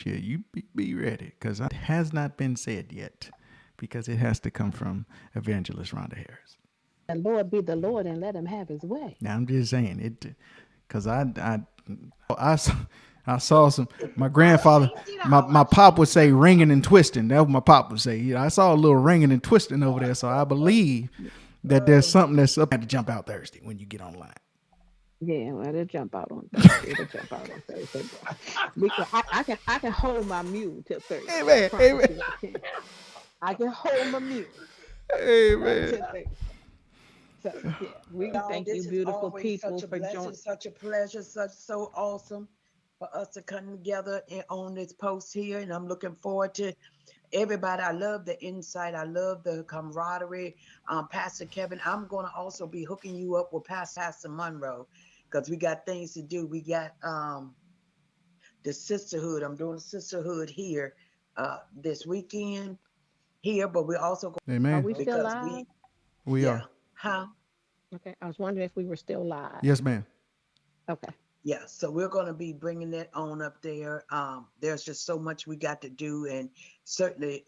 here, you be ready because it has not been said yet, because it has to come from Evangelist Rhonda Harris. The Lord be the Lord and let him have his way. Now I'm just saying it, because I I saw some. My I grandfather, changed it all. my I pop would changed say it all. ringing and twisting. That's what my pop would say. I saw a little ringing and twisting over there, so I believe that there's Oh, something that's up to jump out Thursday when you get online. Yeah, well, it'll jump out on Thursday. It'll jump out on Thursday, bro. I can hold my mule till Thursday. I Amen. promise Amen. you I can. I can hold my mule Amen. until Thursday. So yeah, we y'all, thank you, this is beautiful always people, such a for blessing, joining. such a pleasure, such so awesome for us to come together on this post here. And I'm looking forward to everybody. I love the insight. I love the camaraderie. Pastor Kevin, I'm going to also be hooking you up with Pastor Monroe because we got things to do. We got the sisterhood. I'm doing a sisterhood here this weekend here, but we're also going Are Amen. we still because live? we, We yeah, are. huh? Okay, I was wondering if we were still live. Yes, ma'am. Okay. Yeah, so we're going to be bringing it on up there. There's just so much we got to do, and certainly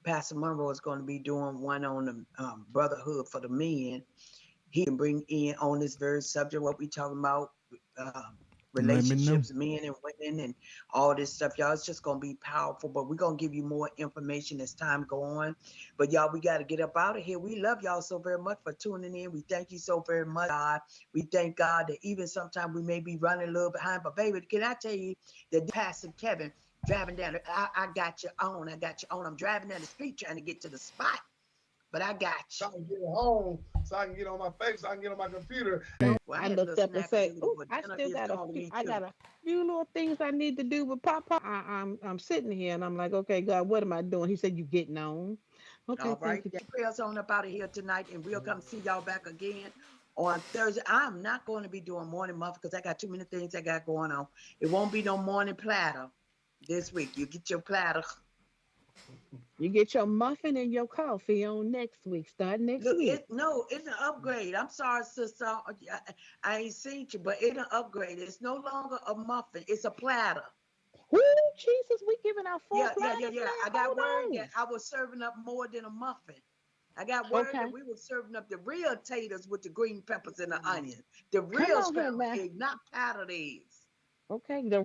Pastor Monroe is going to be doing one on the brotherhood for the men. He can bring in on this very subject what we talking about, um, Let me know. relationships, men and women, and all this stuff. Y'all, it's just going to be powerful. But we're going to give you more information as time go on. But y'all, we got to get up out of here. We love y'all so very much for tuning in. We thank you so very much, God. We thank God that even sometimes we may be running a little behind. But baby, can I tell you that Pastor Kevin driving down, I got you on. I got you on. I'm driving down the street trying to get to the spot, but I got So you. I can get home, so I can get on my face, so I can get on my computer. Well, I I had a looked little up and snack or said, doodle, "Oh, but I dinner still is got a calling few. me I too. got a few little things I need to do with Papa." I'm sitting here and I'm like, "Okay, God, what am I doing?" He said, "You getting on?" Okay, All thank right. you. Prayers on up out of here tonight, and we'll come see y'all back again on Thursday. I'm not going to be doing morning muffin because I got too many things I got going on. It won't be no morning platter this week. You get your platter. You get your muffin and your coffee on next week. Start next Look, week. it's an upgrade. I'm sorry, sister. I ain't seen you, but it's an upgrade. It's no longer a muffin. It's a platter. Woo, Jesus, we giving out full platters Yeah. now. I got Hold word that on. I was serving up more than a muffin. I got word that Okay, we were serving up the real taters with the green peppers and the onions. The come real on here, scrambled man. egg, not powdered eggs. Okay, the